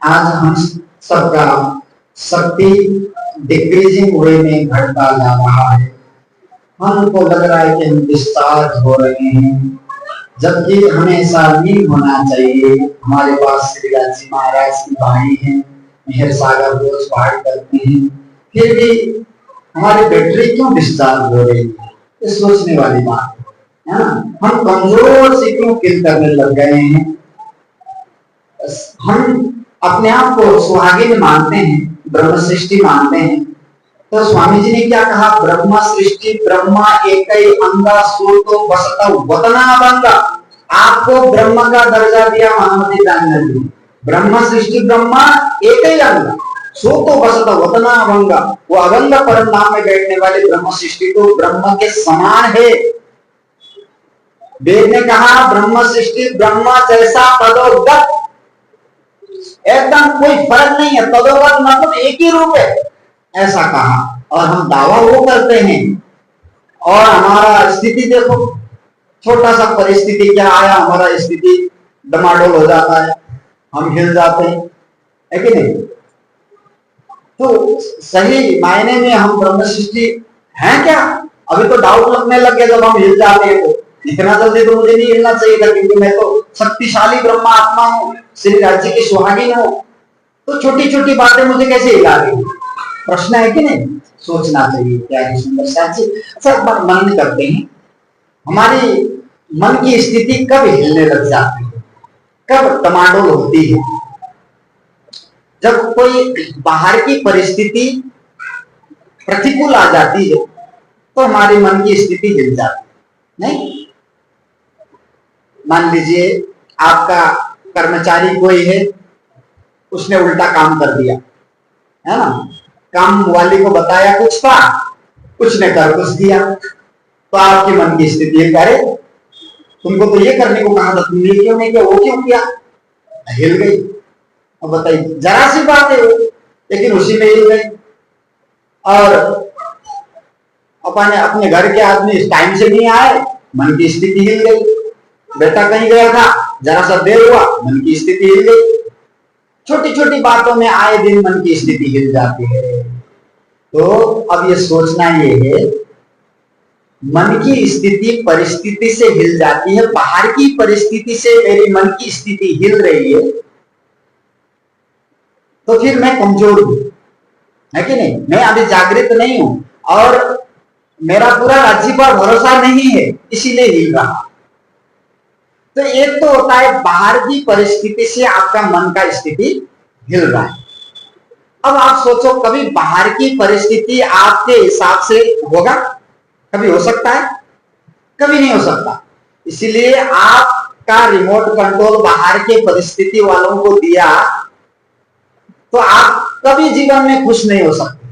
आज हम सबका शक्ति डिक्रीजिंग वे में घटता जा रहा है। हमको लग रहा है कि हम डिस्चार्ज हो रहे हैं, जबकि हमें ऐसा नहीं होना चाहिए। हमारे पास श्री राजी महाराज की वाणी है, मेहर सागर रोज पाठ करते हैं, फिर भी हमारी बैटरी क्यों डिस्चार्ज हो रही है, ये सोचने वाली बात है ना। हम कमजोर से क्यों फील करने लग गए हैं। हम अपने आप को सुहागिन मानते हैं, ब्रह्म सृष्टि मानते हैं। तो स्वामी जी ने क्या कहा, ब्रह्म सृष्टि ब्रह्मा एक अंगा सूतो बसता वतना बंगा। आपको ब्रह्म का दर्जा दिया महामती दानवी। ब्रह्म सृष्टि ब्रह्मा एक ही अंग सूतो बसता वतना अभंगा। वो अभंग परम नाम में बैठने वाले ब्रह्म सृष्टि तो ब्रह्म के समान है। वेद ने कहा ब्रह्म सृष्टि ब्रह्मा जैसा तदोगत, एकदम कोई फर्क नहीं है। तदोगत मतलब एक ही रूप है, ऐसा कहा। और हम दावा वो करते हैं और हमारा स्थिति देखो, छोटा सा परिस्थिति क्या आया, हमारा स्थिति डमाडोल हो जाता है, हम हिल जाते हैं, है कि नहीं। तो सही मायने में हम ब्रह्म सृष्टि हैं क्या, अभी तो डाउट लगने लग गया जब हम हिल जाते हैं। तो इतना जल्दी तो मुझे नहीं हिलना चाहिए था, क्योंकि मैं तो शक्तिशाली ब्रह्म आत्मा हूँ, श्री राज्य की सुहागिन हूँ। तो छोटी छोटी बातें मुझे कैसे हिला रही, प्रश्न है कि नहीं। सोचना चाहिए। क्या है सुंदर साथी। अच्छा, एक बार मनन करते हैं, हमारी मन की स्थिति कब हिलने लग जाती है, कब टमाडोल होती है। जब कोई बाहर की परिस्थिति प्रतिकूल आ जाती है तो हमारी मन की स्थिति हिल जाती है, नहीं। मान लीजिए आपका कर्मचारी कोई है, उसने उल्टा काम कर दिया, है ना। काम वाले को बताया कुछ था, कुछ ने कर कुछ दिया, तो आपकी मन की स्थिति है, अरे तुमको तो ये करने को कहा था, तुमने क्यों नहीं किया, वो क्यों किया, हिल गई। अब बताइए, जरा सी बात है वो, लेकिन उसी में हिल गई। और अपने घर के आदमी इस टाइम से नहीं आए, मन की स्थिति हिल गई। बेटा कहीं गया था, जरा सा देर हुआ, मन की स्थिति हिल गई। छोटी छोटी बातों में आए दिन मन की स्थिति हिल जाती है। तो अब ये सोचना ये है, मन की स्थिति परिस्थिति से हिल जाती है, बाहर की परिस्थिति से मेरी मन की स्थिति हिल रही है, तो फिर मैं कमजोर हूं, है कि नहीं। मैं अभी जागृत नहीं हूं और मेरा पूरा राज्य पर भरोसा नहीं है, इसीलिए हिल रहा। तो एक तो होता है बाहर की परिस्थिति से आपका मन का स्थिति हिल रहा है। अब आप सोचो, कभी बाहर की परिस्थिति आपके हिसाब से होगा, कभी हो सकता है, कभी नहीं हो सकता। इसीलिए आपका रिमोट कंट्रोल बाहर के परिस्थिति वालों को दिया, तो आप कभी जीवन में खुश नहीं हो सकते,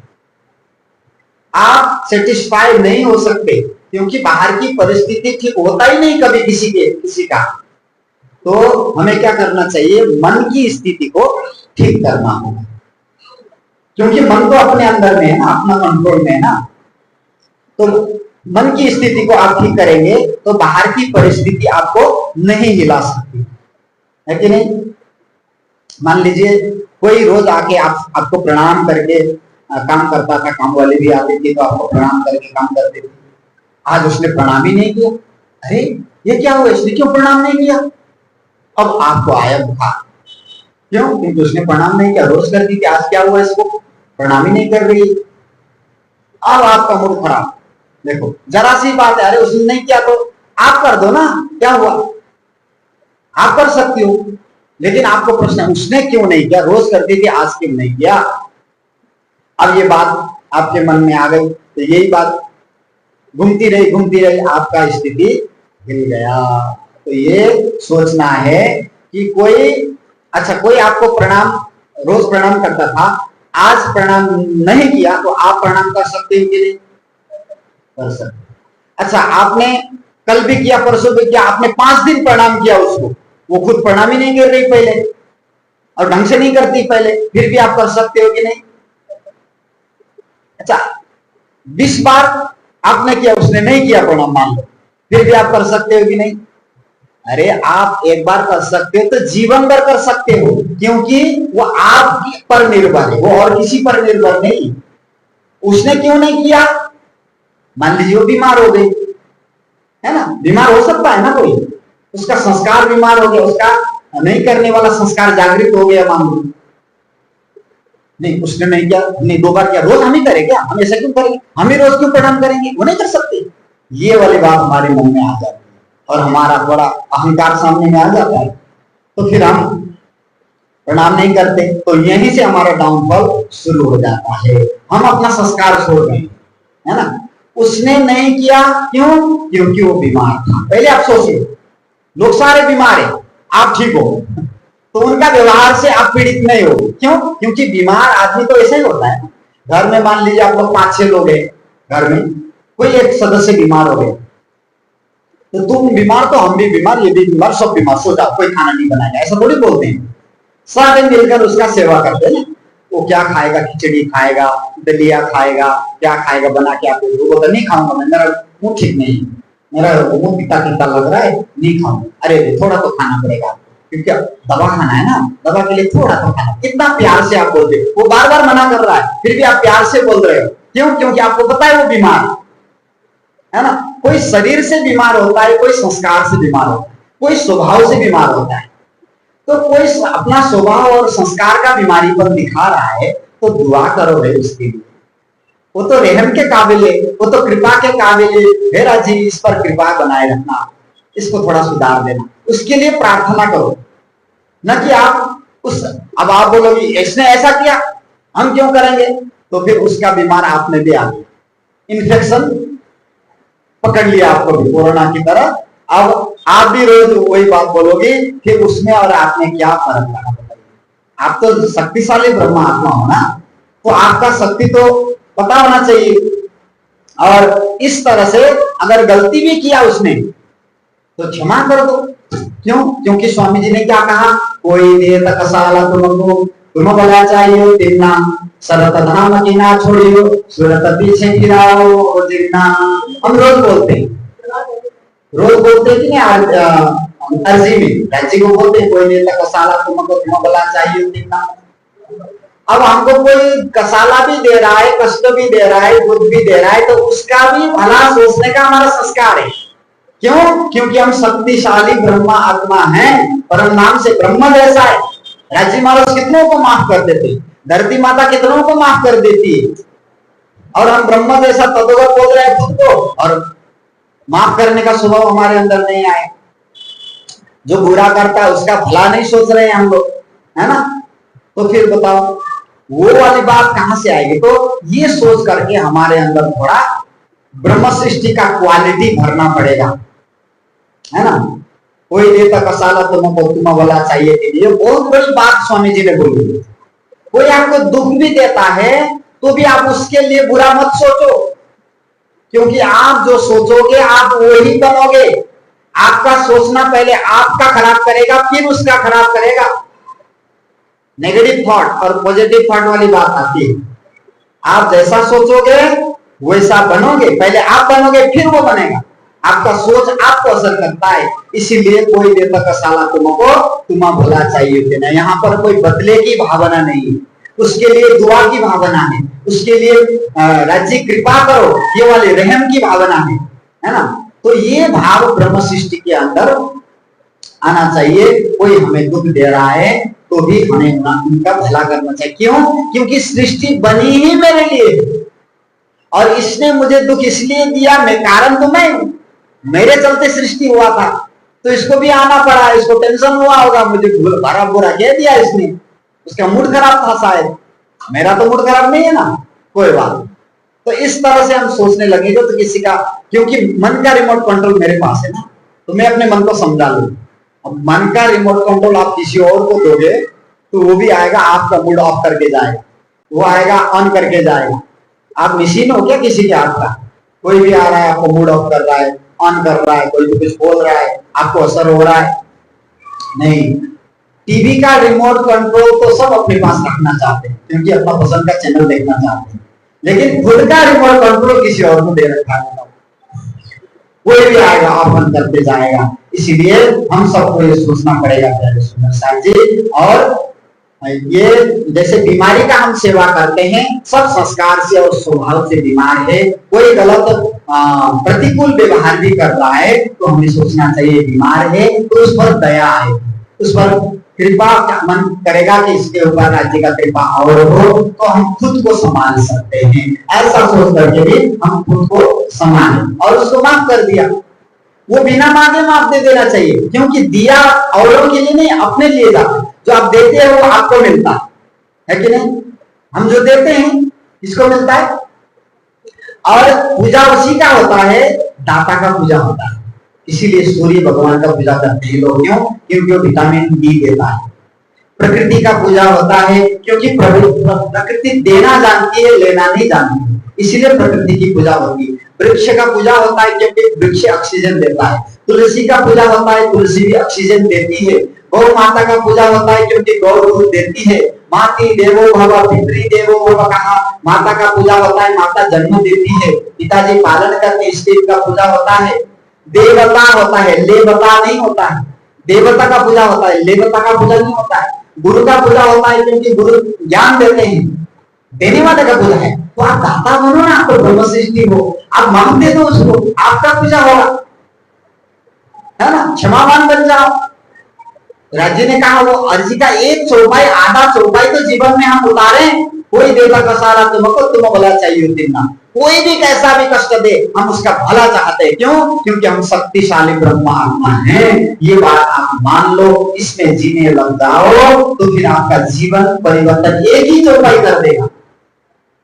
आप सेटिस्फाइड नहीं हो सकते, क्योंकि बाहर की परिस्थिति ठीक होता ही नहीं कभी किसी का। तो हमें क्या करना चाहिए, मन की स्थिति को ठीक करना होगा, क्योंकि मन तो अपने अंदर में है ना, अपना कंट्रोल में है ना। तो मन की स्थिति को आप ठीक करेंगे तो बाहर की परिस्थिति आपको नहीं हिला सकती, है कि नहीं। मान लीजिए कोई रोज आके आपको प्रणाम करके काम करता था, काम वाले भी आते थे तो आपको प्रणाम करके काम करते थे। आज उसने प्रणाम ही नहीं किया, अरे ये क्या हुआ, इसने क्यों प्रणाम नहीं किया। अब आपको आया बुखार, क्यों, क्योंकि उसने प्रणाम नहीं किया। रोज करती थी, आज क्या हुआ, इसको प्रणाम ही नहीं कर रही। अब आपका मूड खराब। देखो जरा सी बात है, अरे उसने नहीं किया तो आप कर दो ना, क्या हुआ, आप कर सकती हो। लेकिन आपको प्रश्न है उसने क्यों नहीं किया, रोज करती थी आज क्यों नहीं किया। अब ये बात आपके मन में आ गई, तो यही बात घूमती रही, आपका स्थिति हिल गया। तो ये सोचना है कि कोई आपको रोज प्रणाम करता था, आज प्रणाम नहीं किया, तो आप प्रणाम कर सकते हो कि नहीं, कर सकते। अच्छा, आपने कल भी किया, परसों भी किया, आपने 5 दिन प्रणाम किया उसको, वो खुद प्रणाम ही नहीं कर रही पहले और ढंग से नहीं करती पहले, फिर भी आप कर सकते हो कि नहीं। अच्छा, 20 बार आपने किया, उसने नहीं किया प्रणाम, मान लो, फिर भी आप कर सकते हो कि नहीं, अरे आप एक बार कर सकते हो तो जीवन भर कर सकते हो, क्योंकि वो आप पर निर्भर है, वो और किसी पर निर्भर नहीं। उसने क्यों नहीं किया? मान लीजिए वो बीमार हो गई, है ना, बीमार हो सकता है ना कोई, उसका संस्कार बीमार हो गया, उसका नहीं करने वाला संस्कार जागृत हो गया मान लो, नहीं उसने नहीं किया, नहीं 2 बार किया, रोज हम ही करें क्या? हम ऐसा क्यों करेंगे? हम ही रोज क्यों प्रणाम करेंगे? वो नहीं कर सकते। ये वाली बात हमारे मन में आ जाती है और हमारा थोड़ा अहंकार सामने में आ जाता है, तो फिर हम प्रणाम नहीं करते, तो यहीं से हमारा डाउनफॉल शुरू हो जाता है। हम अपना संस्कार छोड़ गए, है ना। उसने नहीं किया, क्यों? क्योंकि वो बीमार था। पहले आप सोचिए, लोग सारे बीमार है, आप ठीक हो, तो उनका व्यवहार से आप पीड़ित नहीं हो, क्यों? क्योंकि बीमार आदमी तो ऐसे ही होता है। घर में मान लीजिए आप लोग 5-6 लोग हैं, घर में कोई एक सदस्य बीमार हो गए, तो तुम बीमार तो हम भी बीमार, ये भी बीमार, सब बीमार, सो जाओ, कोई खाना नहीं बनाएगा, ऐसा थोड़ी बोलते हैं। सारे मिलकर उसका सेवा करते हैं। वो क्या खाएगा? खिचड़ी खाएगा, दलिया खाएगा, क्या खाएगा बना के आपको? वो बोलता नहीं खाऊंगा मैं, मेरा मुंह ठीक नहीं, मेरा मुंह पीता पीता लग रहा है, नहीं खाऊंगा। अरे थोड़ा तो खाना पड़ेगा, क्योंकि दवा खाना है ना, दवा के लिए थोड़ा तो खाना। कितना प्यार से आप बोलते, वो बार बार मना कर रहा है, फिर भी आप प्यार से बोल रहे हो, क्यों? क्योंकि आपको पता है वो बीमार है ना। कोई शरीर से बीमार होता है, कोई संस्कार से बीमार होता है, कोई स्वभाव से बीमार होता है। तो कोई अपना स्वभाव और संस्कार का बीमारी पर दिखा रहा है, तो दुआ करो भाई उसके लिए। वो तो रहम के काबिल है, वो तो कृपा के काबिल है। हे राजी, इस पर कृपा बनाए रखना, इसको थोड़ा सुधार देना, उसके लिए प्रार्थना करो, न कि आप उस, अब आप बोलोगे इसने ऐसा किया हम क्यों करेंगे, तो फिर उसका बीमार आप में भी आ गया, इन्फेक्शन पकड़ लिया आपको भी कोरोना की तरह। अब आप भी रोज वही बात बोलोगे, फिर उसमें और आप में क्या फर्क लगा? आप तो शक्तिशाली ब्रह्म आत्मा हो ना, तो आपका शक्ति तो पता होना चाहिए। और इस तरह से अगर गलती भी किया उसने, तो क्षमा कर दो। क्यों? क्योंकि स्वामी जी ने क्या कहा, कोई देर तक साला तुमको तुम बोला चाहिए तिन्ना सरत धाम की ना छोड़ियो, सूरत पीछे गिराओ जिन्ना। हम रोज बोलते हैं, रोज बोलते हैं कि नहीं, अर्जी में राज्य को बोलते हैं, कोई देर तक साला तुमको तुम बोला चाहिए तिन्ना। अब हमको कोई कसाला भी दे रहा है, कष्ट भी दे रहा है, दुख भी दे रहा है, तो उसका भी भला सोचने का हमारा संस्कार है। क्यों? क्योंकि हम शक्तिशाली ब्रह्मा आत्मा हैं, परम नाम से ब्रह्म जैसा है। राज्य महाराज कितनों को माफ कर देते, धरती माता कितनों को माफ कर देती है, और हम ब्रह्म जैसा तदोगत बोल रहे हैं खुद को, और माफ करने का स्वभाव हमारे अंदर नहीं आए। जो बुरा करता है उसका भला नहीं सोच रहे हैं हम लोग, है ना। तो फिर बताओ वो वाली बात कहां से आएगी? तो ये सोच करके हमारे अंदर थोड़ा ब्रह्म सृष्टि का क्वालिटी भरना पड़ेगा, है ना। कोई देता कसाला तुमको तुम बोला चाहिए के लिए बहुत बड़ी बात स्वामी जी ने बोली। कोई आपको दुख भी देता है तो भी आप उसके लिए बुरा मत सोचो, क्योंकि आप जो सोचोगे आप वही बनोगे। आपका सोचना पहले आपका खराब करेगा, फिर उसका खराब करेगा। नेगेटिव थॉट और पॉजिटिव थॉट वाली बात आती है। आप जैसा सोचोगे वैसा बनोगे, पहले आप बनोगे फिर वो बनेगा। आपका सोच आपको असर करता है, इसीलिए कोई देता का साला तुमको तुम बोला चाहिए थे ना। यहाँ पर कोई बदले की भावना नहीं है, उसके लिए दुआ की भावना है, उसके लिए राज्य कृपा करो ये वाली रहम की भावना है ना। तो ये भाव ब्रह्म सृष्टि के अंदर आना चाहिए। कोई हमें दुख दे रहा है तो भी हमें उनका भला करना चाहिए। क्यों? क्योंकि सृष्टि बनी ही मेरे लिए, और इसने मुझे दुख इसलिए दिया, मैं कारण तो मैं हूं, मेरे चलते सृष्टि हुआ था, तो इसको भी आना पड़ा। इसको टेंशन हुआ होगा, मुझे भरा बुरा कह दिया इसने, उसका मूड खराब था शायद, मेरा तो मूड खराब नहीं है ना, कोई बात। तो इस तरह से हम सोचने लगेंगे तो किसी का, क्योंकि मन का रिमोट कंट्रोल मेरे पास है ना, तो मैं अपने मन को समझा लूं। अब मन का रिमोट कंट्रोल आप किसी और को दोगे तो वो भी आएगा आपका मूड ऑफ करके जाएगा, वो आएगा ऑन करके जाएगा। आप मशीन हो क्या किसी के हाथ का? कोई भी आ रहा है आपको मूड ऑफ कर रहा है, ऑन कर रहा है, कोई भी कुछ बोल रहा है, आपको असर हो रहा है? नहीं। टीवी का रिमोट कंट्रोल तो सब अपने पास रखना चाहते हैं, क्योंकि अपना पसंद का चैनल देखना चाहते हैं, लेकिन खुद का रिमोट कंट्रोल किसी और को दे रखा है। कोई भी आएगा ऑफ ऑन करते जाएगा। इसीलिए हम सबको ये सोचना पड़ेगा प्यारे सुंदर साहब जी। और ये जैसे बीमारी का हम सेवा करते हैं, सब संस्कार से और स्वभाव से बीमार है, कोई गलत प्रतिकूल व्यवहार भी कर रहा है तो हमें सोचना चाहिए बीमार है तो उस पर दया है, उस पर कृपा मन करेगा कि इसके ऊपर राज्य का कृपा और हो तो हम खुद को संभाल सकते हैं। ऐसा सोच करके भी हम खुद को संभालें और उसको माफ कर दिया, वो बिना मांगे माफ दे देना चाहिए, क्योंकि दिया औरों के लिए नहीं अपने लिए जाता है। जो आप देते हैं वो आपको मिलता है कि नहीं? हम जो देते हैं किसको मिलता है? और पूजा उसी का होता है, दाता का पूजा होता है। इसीलिए सूर्य भगवान का पूजा करते हैं लोग, क्यों? क्योंकि वो विटामिन डी देता है। प्रकृति का पूजा होता है क्योंकि प्रकृति देना जानती है, लेना नहीं जानती, इसीलिए प्रकृति की पूजा होती है। वृक्ष का पूजा होता है क्योंकि वृक्ष ऑक्सीजन देता है। तुलसी का पूजा होता है, तुलसी भी ऑक्सीजन देती है। गौ माता का पूजा होता है क्योंकि गौ दूध देती है। माती देवो भव पितृ देवो भव कहा, माता का पूजा होता है, माता जन्म देती है, पिताजी पालन करते, इसलिए का पूजा होता है। देवता होता है, लेवता नहीं होता है। देवता का पूजा होता है, लेवता का पूजा नहीं होता है। गुरु का पूजा होता है क्योंकि गुरु ज्ञान देते हैं, देने वाले का पूजा है। तो आप दाता बनो ना, आपको ब्रह्म सृष्टि हो, आप मांगते दो उसको, आपका पूजा होगा, है ना? क्षमावान बन जाओ। राज्य ने कहा वो अर्जी का एक चौपाई, आधा चौपाई तो जीवन में हम उतारे। कोई देवता का सारा तुमको, तुम भला चाहिए तिन्ना, कोई भी कैसा भी कष्ट दे हम उसका भला चाहते हैं। क्यों? क्योंकि हम शक्तिशाली ब्रह्मात्मा हैं। ये बात आप मान लो, इसमें जीने लग जाओ तो फिर आपका जीवन परिवर्तन एक ही चौपाई कर देगा।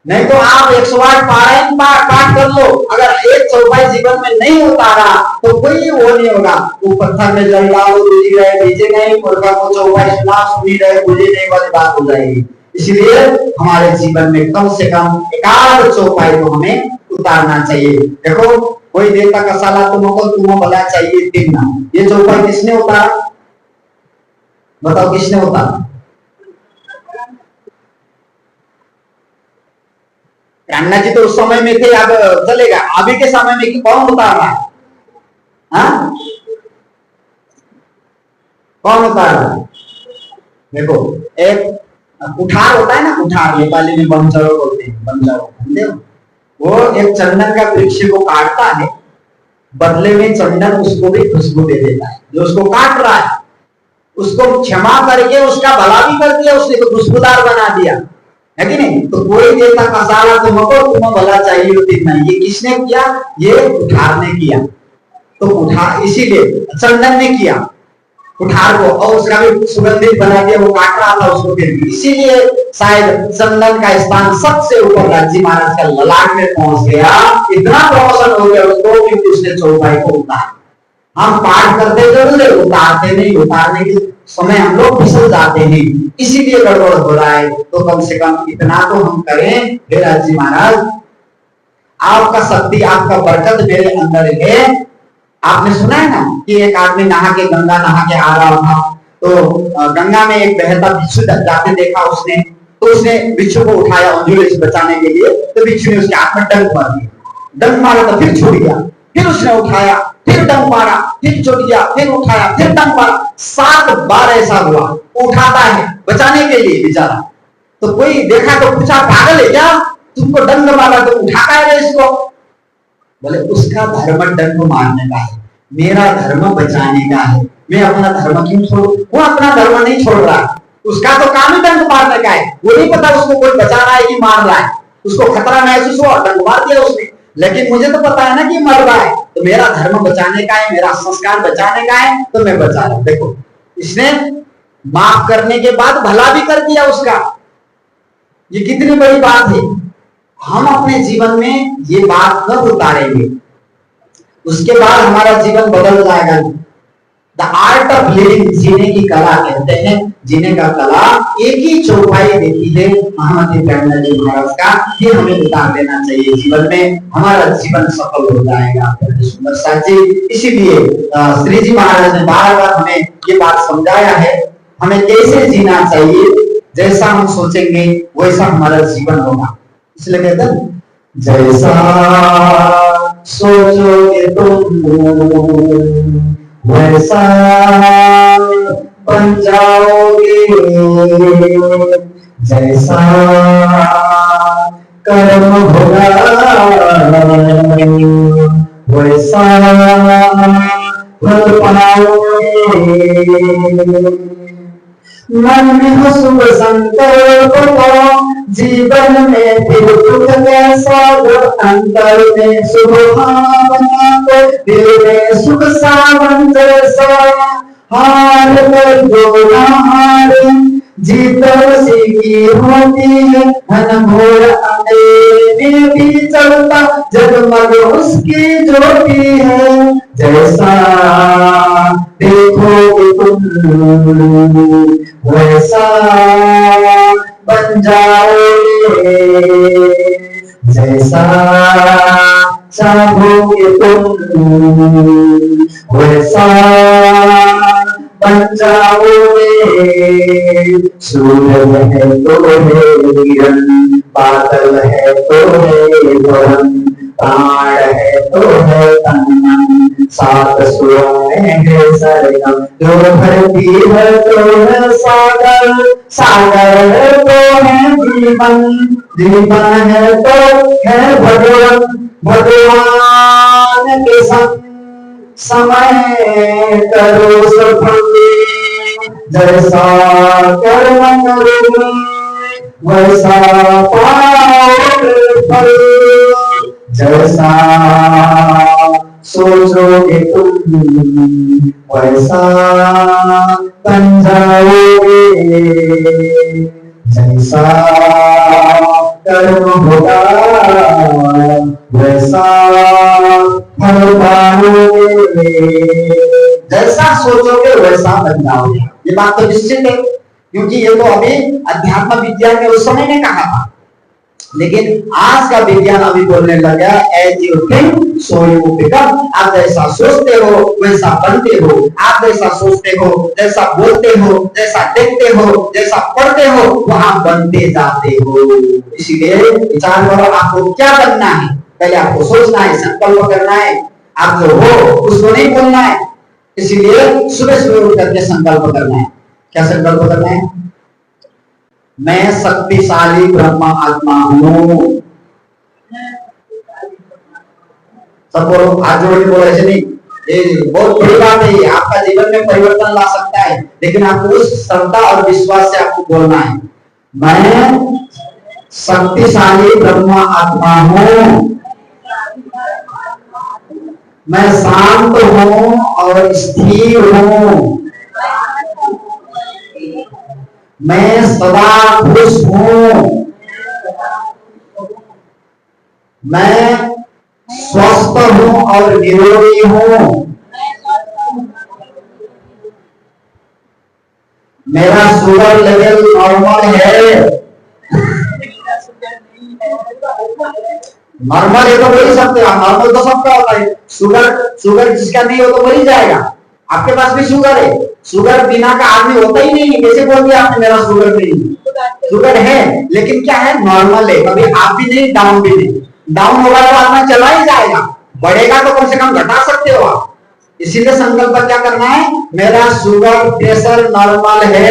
नहीं तो आप 108 पारायण पाठ कर लो, अगर एक चौपाई जीवन में नहीं उतारा तो कोई वो नहीं होगा। वो पत्थर में जल डालो, दूजी रहे भेजे नहीं, मुर्गा को चौपाई सुना सुनी रहे बुझे नहीं वाली बात हो जाएगी। इसलिए हमारे जीवन में कम से कम एकाध चौपाई तो हमें उतारना चाहिए। देखो, कोई देवता का साला तुमको, तुम भला चाहिए तिन्ना, ये चौपाई किसने उतारा? बताओ किसने उतारा? राणा जी तो उस समय में थे, अब चलेगा। अभी के समय में कौन उतार रहा है? हाँ? कौन उतार रहा है? देखो, एक कुठार होता है ना, कुठार नेपाली में बंजरो बोलते हैं, बंजरो। वो एक चंदन का वृक्ष को काटता है, बदले में चंदन उसको भी खुशबू दे देता है। जो उसको काट रहा है उसको क्षमा करके उसका भला भी कर दिया उसने, तो खुशबूदार बना दिया, है कि नहीं? तो कोई देवता का सारा तुमको, तुम भला चाहिए उतना, ये किसने किया? ये कुठार ने किया। तो कुठार इसीलिए चंदन ने किया कुठार को, और उसका भी सुगंधित बना दिया, वो काट रहा था उसको फिर भी। इसीलिए शायद चंदन का स्थान सबसे ऊपर राज्य महाराज का ललाट में पहुंच गया, इतना प्रमोशन हो गया उसको क्योंकि उसने चौपाई को उतारा। हम पाठ करते जरूर है, उतारते नहीं, उतारने के समय हम लोग फिसल जाते हैं, इसीलिए गड़बड़ हो रहा है। तो कम से कम इतना तो हम करें, हे राज्य महाराज आपका शक्ति, आपका बरकत मेरे अंदर है। आपने सुना है ना कि एक आदमी नहा के, गंगा नहा के आ रहा था, तो गंगा में एक बहता बिच्छू जाते देखा उसने, तो उसने बिच्छू को उठाया अंजुले से बचाने के लिए, तो बिच्छू ने उसके हाथ में डंक मार दिया। डंक मारा तो फिर छूट गया, फिर उसने उठाया, फिर डंक मारा, फिर छूट गया, फिर उठाया, फिर डंक मारा। 7 बार ऐसा हुआ। उठाता है बचाने के लिए बेचारा, तो कोई देखा तो पूछा, पागल है क्या, तुमको डंक मारा तो उठाता है इसको? बोले उसका धर्म डंक मारने का है, मेरा धर्म बचाने का है। मैं अपना धर्म क्यों छोड़ू? वो अपना धर्म नहीं छोड़ रहा, उसका तो काम ही डंक मारने का है। वो नहीं पता उसको कोई बचा रहा है कि मार रहा है, उसको खतरा महसूस हुआ, डंक मार दिया उसने। लेकिन मुझे तो पता है ना कि मर रहा है, तो मेरा धर्म बचाने का है, मेरा संस्कार बचाने का है, तो मैं बचा रहा हूं। देखो, इसने माफ करने के बाद भला भी कर दिया उसका। ये कितनी बड़ी बात है। हम अपने जीवन में ये बात न उतारेंगे, उसके बाद हमारा जीवन बदल जाएगा। द आर्ट ऑफ लिविंग, जीने की कला कहते हैं। जीने का कला एक ही चौपाई देखी है महामती प्रेमानंद जी महाराज का, ये हमें उतार देना चाहिए जीवन में, हमारा जीवन सफल हो जाएगा। सुंदर साथ जी, इसीलिए श्री जी महाराज ने बार बार हमें ये बात समझाया है, हमें कैसे जीना चाहिए। जैसा हम सोचेंगे वैसा हमारा जीवन होगा। इसलिए कहते हैं, जैसा सोचोगे तुम वैसा बन जाओगे जैसा कर्म होगा, वैसा फल पाओगे। मन में हो शुभ संकल्प को जीवन में फिर दुख कैसा हो, अंतर में शुभ भावना को दिल में सुख सावन जैसा, हार कर दो ना हार जीत उसी की होती है, घनघोर अंधेरे में भी चलता जगमग उसकी ज्योति है। जैसा देखोगे तुम वैसा बन जाओगे, जैसा चाहोगे तुम वैसा बन जाओगे। सूरज है तो है किरण, बादल है तो है वरुण, प्राण है तो है तन, सात सुरों में है सरगम, जो धरती है तो है सागर, सागर है तो है जीवन, जीवन है तो है भगवान, भगवान के संग समय करो सफल, जैसा कर्म करोगे वैसा पाओगे फल, जैसा सोचोगे तुम वैसा बन जाओगे, जैसा कर्म होगा वैसा फल पाओगे, जैसा सोचोगे वैसा बन जाओगे। ये बात तो निश्चित है, क्योंकि ये तो अभी अध्यात्म विज्ञान ने उस समय में कहा था, लेकिन आज का विज्ञान अभी बोलने लगा as you think so you become. आप जैसा सोचते हो वैसा बनते हो, आप जैसा सोचते हो, जैसा बोलते हो, जैसा देखते हो, जैसा पढ़ते हो, वहां बनते जाते हो। इसीलिए विचार करो आपको क्या बनना है, पहले आपको सोचना है, संकल्प करना है, आप जो हो उसको नहीं बोलना है। इसीलिए सुबह सुबह उठ करके संकल्प करना है। क्या संकल्प करना है? मैं शक्तिशाली ब्रह्म आत्मा हूं। सब बोलो, हाथ जोड़ के बोलो, ऐसे नहीं। ये बहुत बड़ी बात है, आपका जीवन में परिवर्तन ला सकता है, लेकिन आपको उस श्रद्धा और विश्वास से आपको बोलना है, मैं शक्तिशाली ब्रह्म आत्मा हूं, मैं शांत हूं और स्थिर हूं, मैं सदा खुश हूं, मैं स्वस्थ हूं और निरोगी हूं, मेरा शुगर लेवल नॉर्मल है। नॉर्मल है तो बोल ही सकते हो, नॉर्मल तो सबका होता है। शुगर जिसका नहीं हो तो मर ही जाएगा। आपके पास भी शुगर है, शुगर बिना का आदमी होता ही नहीं है। कैसे बोल दिया आपने मेरा शुगर नहीं? शुगर है, लेकिन क्या है, नॉर्मल है, कभी आप भी नहीं डाउन भी नहीं। डाउन होगा तो आदमी चला ही जाएगा, बढ़ेगा तो कम से कम घटा सकते हो आप। इसीलिए संकल्प क्या करना है, मेरा शुगर प्रेशर नॉर्मल है।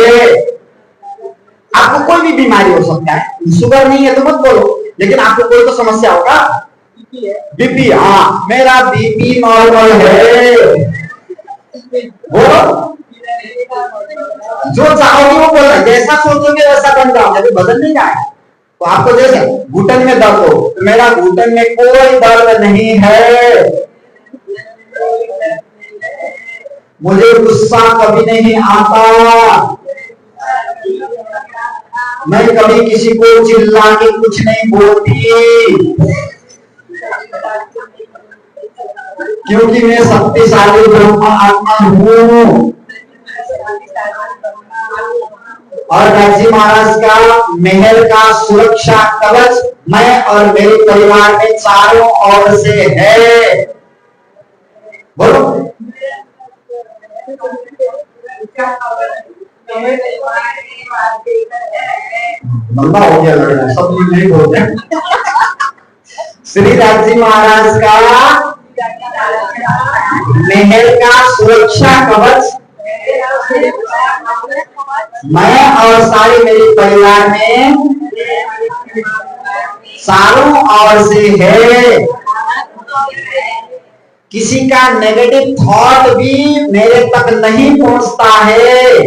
आपको कोई भी बीमारी हो सकता है, शुगर नहीं है तो मत बोलो, लेकिन आपको कोई तो समस्या होगा, बीपी, हाँ मेरा बीपी नॉर्मल है। वो जो चाहोगे वो बोलना, जैसा सोचोगे वैसा बन जाओगे, अभी बदल नहीं जाए। तो आपको जैसे घुटन में दर्द हो तो मेरा घुटन में कोई दर्द नहीं है, मुझे गुस्सा कभी नहीं आता, मैं कभी किसी को चिल्ला के कुछ नहीं बोलती, क्योंकि मैं शक्तिशाली ब्रह्म आत्मा हूँ। और राजी महाराज का महल का सुरक्षा कवच मैं और मेरे परिवार में चारों ओर से है। बोलो, लंबा हो गया लड़का, सब नहीं बोलते। श्री राजी महाराज का महल का सुरक्षा कवच मैं और सारे मेरे परिवार में सालों और से है। किसी का नेगेटिव थॉट भी मेरे तक नहीं पहुंचता है।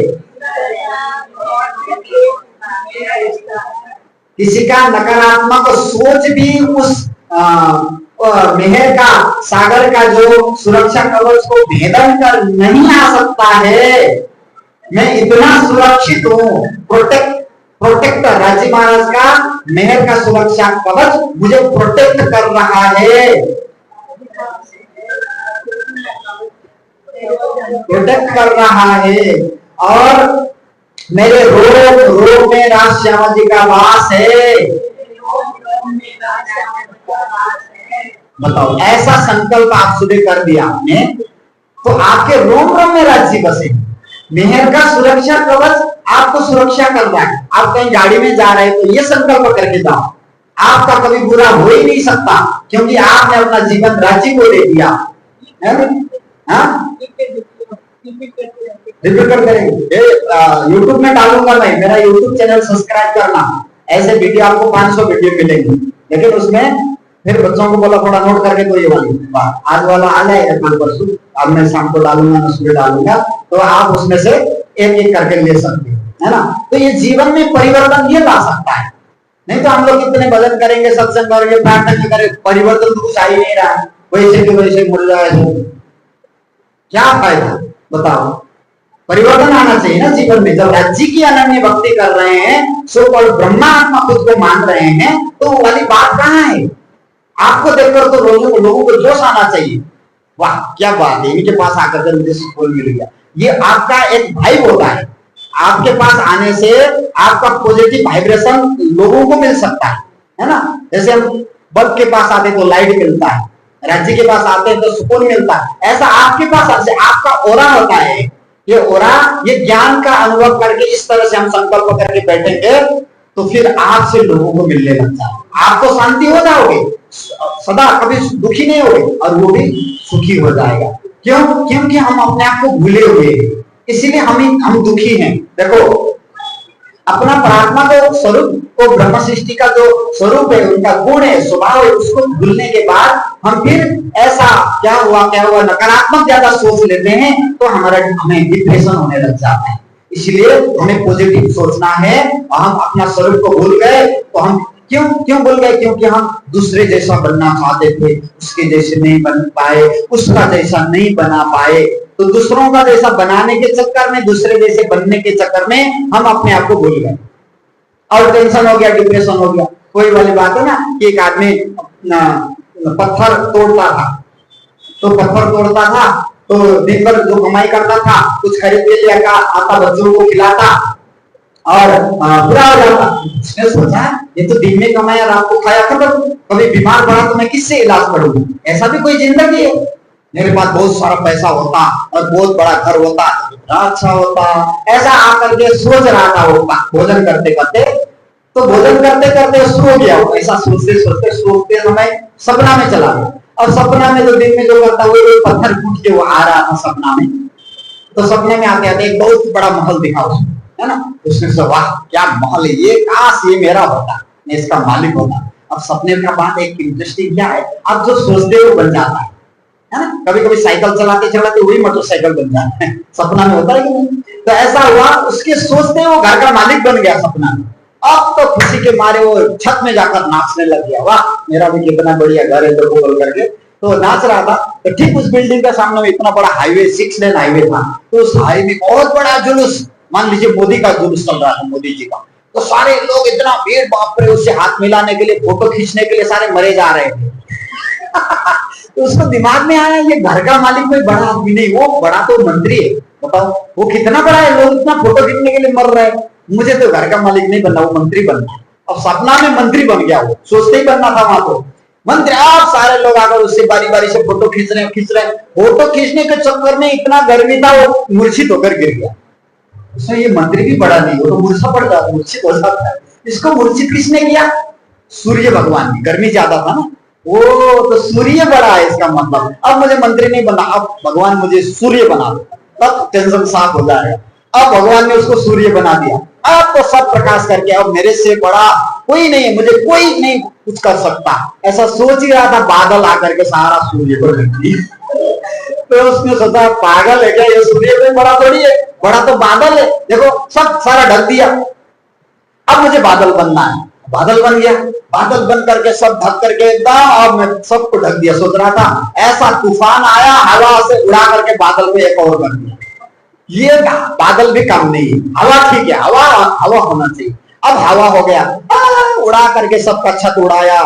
किसी का नकारात्मक सोच भी उस महल का, सागर का जो सुरक्षा कवच को भेदन कर नहीं आ सकता है। मैं इतना सुरक्षित हूँ। प्रोटेक्टर राजी महाराज का महल का सुरक्षा कवच मुझे प्रोटेक्ट कर रहा है, प्रोटेक्ट कर रहा है। और मेरे रोग में राज श्यामा जी का वास है। बताओ, ऐसा संकल्प आप सुबह कर दिया आपने तो आपके रोम में राज जी बसे। मेहर का सुरक्षा कवच आपको सुरक्षा कर रहा है। आप कहीं गाड़ी में जा रहे हैं तो ये संकल्प करके जाओ, आपका कभी बुरा हो ही नहीं सकता, क्योंकि आपने अपना जीवन राज्य को दे दिया है। रिपीट कर करेंगे, यूट्यूब में डालूंगा मैं, मेरा यूट्यूब चैनल सब्सक्राइब करना। ऐसे वीडियो आपको 500 वीडियो मिलेंगे, लेकिन उसमें फिर बच्चों को बोला थोड़ा नोट करके तो ये वाली बात आज वाला आ जाएगा कल परसों, अब मैं शाम को डालूंगा ना सुबह डालूंगा, तो आप उसमें से एक एक करके ले सकते है ना। तो ये जीवन में परिवर्तन ये ला सकता है। नहीं तो हम लोग कितने भजन करेंगे, सत्संग करेंगे, प्रार्थना करेंगे, परिवर्तन तो कुछ आ ही नहीं रहा है, वैसे के वैसे मुड़ रहा है, क्या फायदा बताओ। परिवर्तन आना चाहिए ना जीवन में। जब राज्य की अनन्य भक्ति कर रहे हैं, सो कॉल्ड ब्रह्मात्मा खुद को मान रहे हैं, तो वो वाली बात कहाँ है। आपको देखकर तो लोगों को जोश आना चाहिए, वाह क्या बात है, इनके पास आकर के मुझे सुकून मिल गया। ये आपका एक वाइब होता है, आपके पास आने से आपका पॉजिटिव वाइब्रेशन लोगों को मिल सकता है ना। जैसे हम बल्ब के पास आते तो लाइट मिलता है, राज्य के पास आते हैं तो सुकून मिलता है। ऐसा आपके पास आपका ओरा होता है। ये ओरा, ये ज्ञान का अनुभव करके इस तरह से हम संकल्प करके बैठेंगे तो फिर आपसे लोगों को मिलने लगता है। आप तो शांति हो जाओगे, सदा कभी दुखी नहीं होगे, और वो भी सुखी हो जाएगा। क्यों? क्योंकि हम अपने आप को भूले हुए हैं, इसीलिए हम दुखी हैं। देखो, अपना प्रार्थना को स्वरूप को ब्रह्म सृष्टि का जो स्वरूप है, उनका गुण है, स्वभाव है, उसको भूलने के बाद हम फिर ऐसा क्या हुआ नकारात्मक ज्यादा सोच लेते हैं, तो हमें डिप्रेशन होने लग जाता है। इसलिए हमें पॉजिटिव सोचना है। और हम अपना स्वरूप को भूल गए तो हम क्यों भूल गए? क्योंकि हम दूसरे जैसा बनना चाहते थे, उसके जैसे नहीं बन पाए, उसका जैसा नहीं बना पाए। तो दूसरों का जैसा बनाने के चक्कर में, दूसरे जैसे बनने के चक्कर में हम अपने आप को भूल गए और टेंशन हो गया, डिप्रेशन हो गया। कोई वाली बात है ना कि एक आदमी पत्थर तोड़ता था, तो पत्थर तोड़ता था तो दिन भर जो कमाई करता था, कुछ खरीद के ले आता, बच्चों को खिलाता और बुरा हो जाता। उसने सोचा ये तो दिन में कमाया, रात को खाया, कभी बीमार पड़ा तो मैं किससे इलाज करूंगा? ऐसा भी कोई जिंदगी है? मेरे पास बहुत सारा पैसा होता और बहुत बड़ा घर होता, अच्छा होता, ऐसा आकर के सोच रहा था वो भोजन करते करते। तो भोजन करते करते सो गया वो, ऐसा सोचते समय सपना में चला गया। और सपना में तो दिन में जो करता वो पत्थर कूट के वो आ रहा था सपना में। तो सपने में आते आते एक बहुत बड़ा महल दिखा उसको, है ना। उसने सोचा वाह क्या महल है ये, काश ये मेरा होता, मैं इसका मालिक होता। अब सपने का बात एक इंटरेस्टिंग क्या है, आप जो सोचते हो बन जाता है ना। कभी कभी साइकिल चलाते चलाते वही मोटरसाइकिल बन जाता है, सपना में होता है कि नहीं। तो ऐसा हुआ, उसके सोचते वो घर का मालिक बन गया सपना में। अब तो खुशी के मारे वो छत में जाकर नाचने लग गया, वाह मेरा भी कितना बढ़िया घर है, तो बोल करके तो नाच रहा था। तो ठीक उस बिल्डिंग के सामने में इतना बड़ा हाईवे, 6 लेन हाईवे था। तो उस हाईवे में बहुत बड़ा जुलूस, मान लीजिए मोदी का जुलूस चल रहा था, मोदी जी का। तो सारे लोग इतना भीड़, बाप रे, उससे हाथ मिलाने के लिए, फोटो खींचने के लिए सारे मरे जा रहे थे। तो उसको दिमाग में आया ये घर का मालिक कोई बड़ा आदमी नहीं, वो बड़ा तो मंत्री है। बताओ वो कितना बड़ा है, लोग इतना फोटो खींचने के लिए मर रहे हैं, मुझे तो घर का मालिक नहीं बनना, वो मंत्री बनना है। अब सपना में मंत्री बन गया, वो सोचते ही बनना था वहां तो मंत्री। आप सारे लोग आकर उससे बारी बारी से फोटो खींच रहे हैं। फोटो खींचने के चक्कर में इतना गर्मी था, वो मूर्छित होकर गिर गया। उसमें ये मंत्री भी बड़ा नहीं, वो तो मूर्छा पड़ जाता, मूर्छित हो जाता है। इसको मूर्छित किसने किया? सूर्य भगवान ने। गर्मी ज्यादा था ना, वो तो सूर्य बड़ा है इसका मतलब। अब मुझे मंत्री नहीं बनना, अब भगवान मुझे सूर्य बना दो, तब टेंशन साफ हो जाएगा। अब भगवान ने उसको सूर्य बना दिया, अब तो सब प्रकाश करके अब मेरे से बड़ा कोई नहीं है, मुझे कोई नहीं कुछ कर सकता, ऐसा सोच ही रहा था। बादल आकर के सारा सूर्य को ढक दिया। तो उसने सोचा पागल है क्या ये, सूर्य कोई बड़ा थोड़ी है, बड़ा तो बादल है, देखो सब सारा ढक दिया, अब मुझे बादल बनना है। बादल बन गया, बादल बन करके सब ढक करके एकदम, अब मैं सबको ढक दिया। सोच रहा था ऐसा तूफान आया, हवा से उड़ा करके बादल को एक और बन दिया। ये बादल भी काम नहीं है, हवा ठीक है, हवा हवा होना चाहिए। अब हवा हो गया, उड़ा करके सबका छत उड़ाया,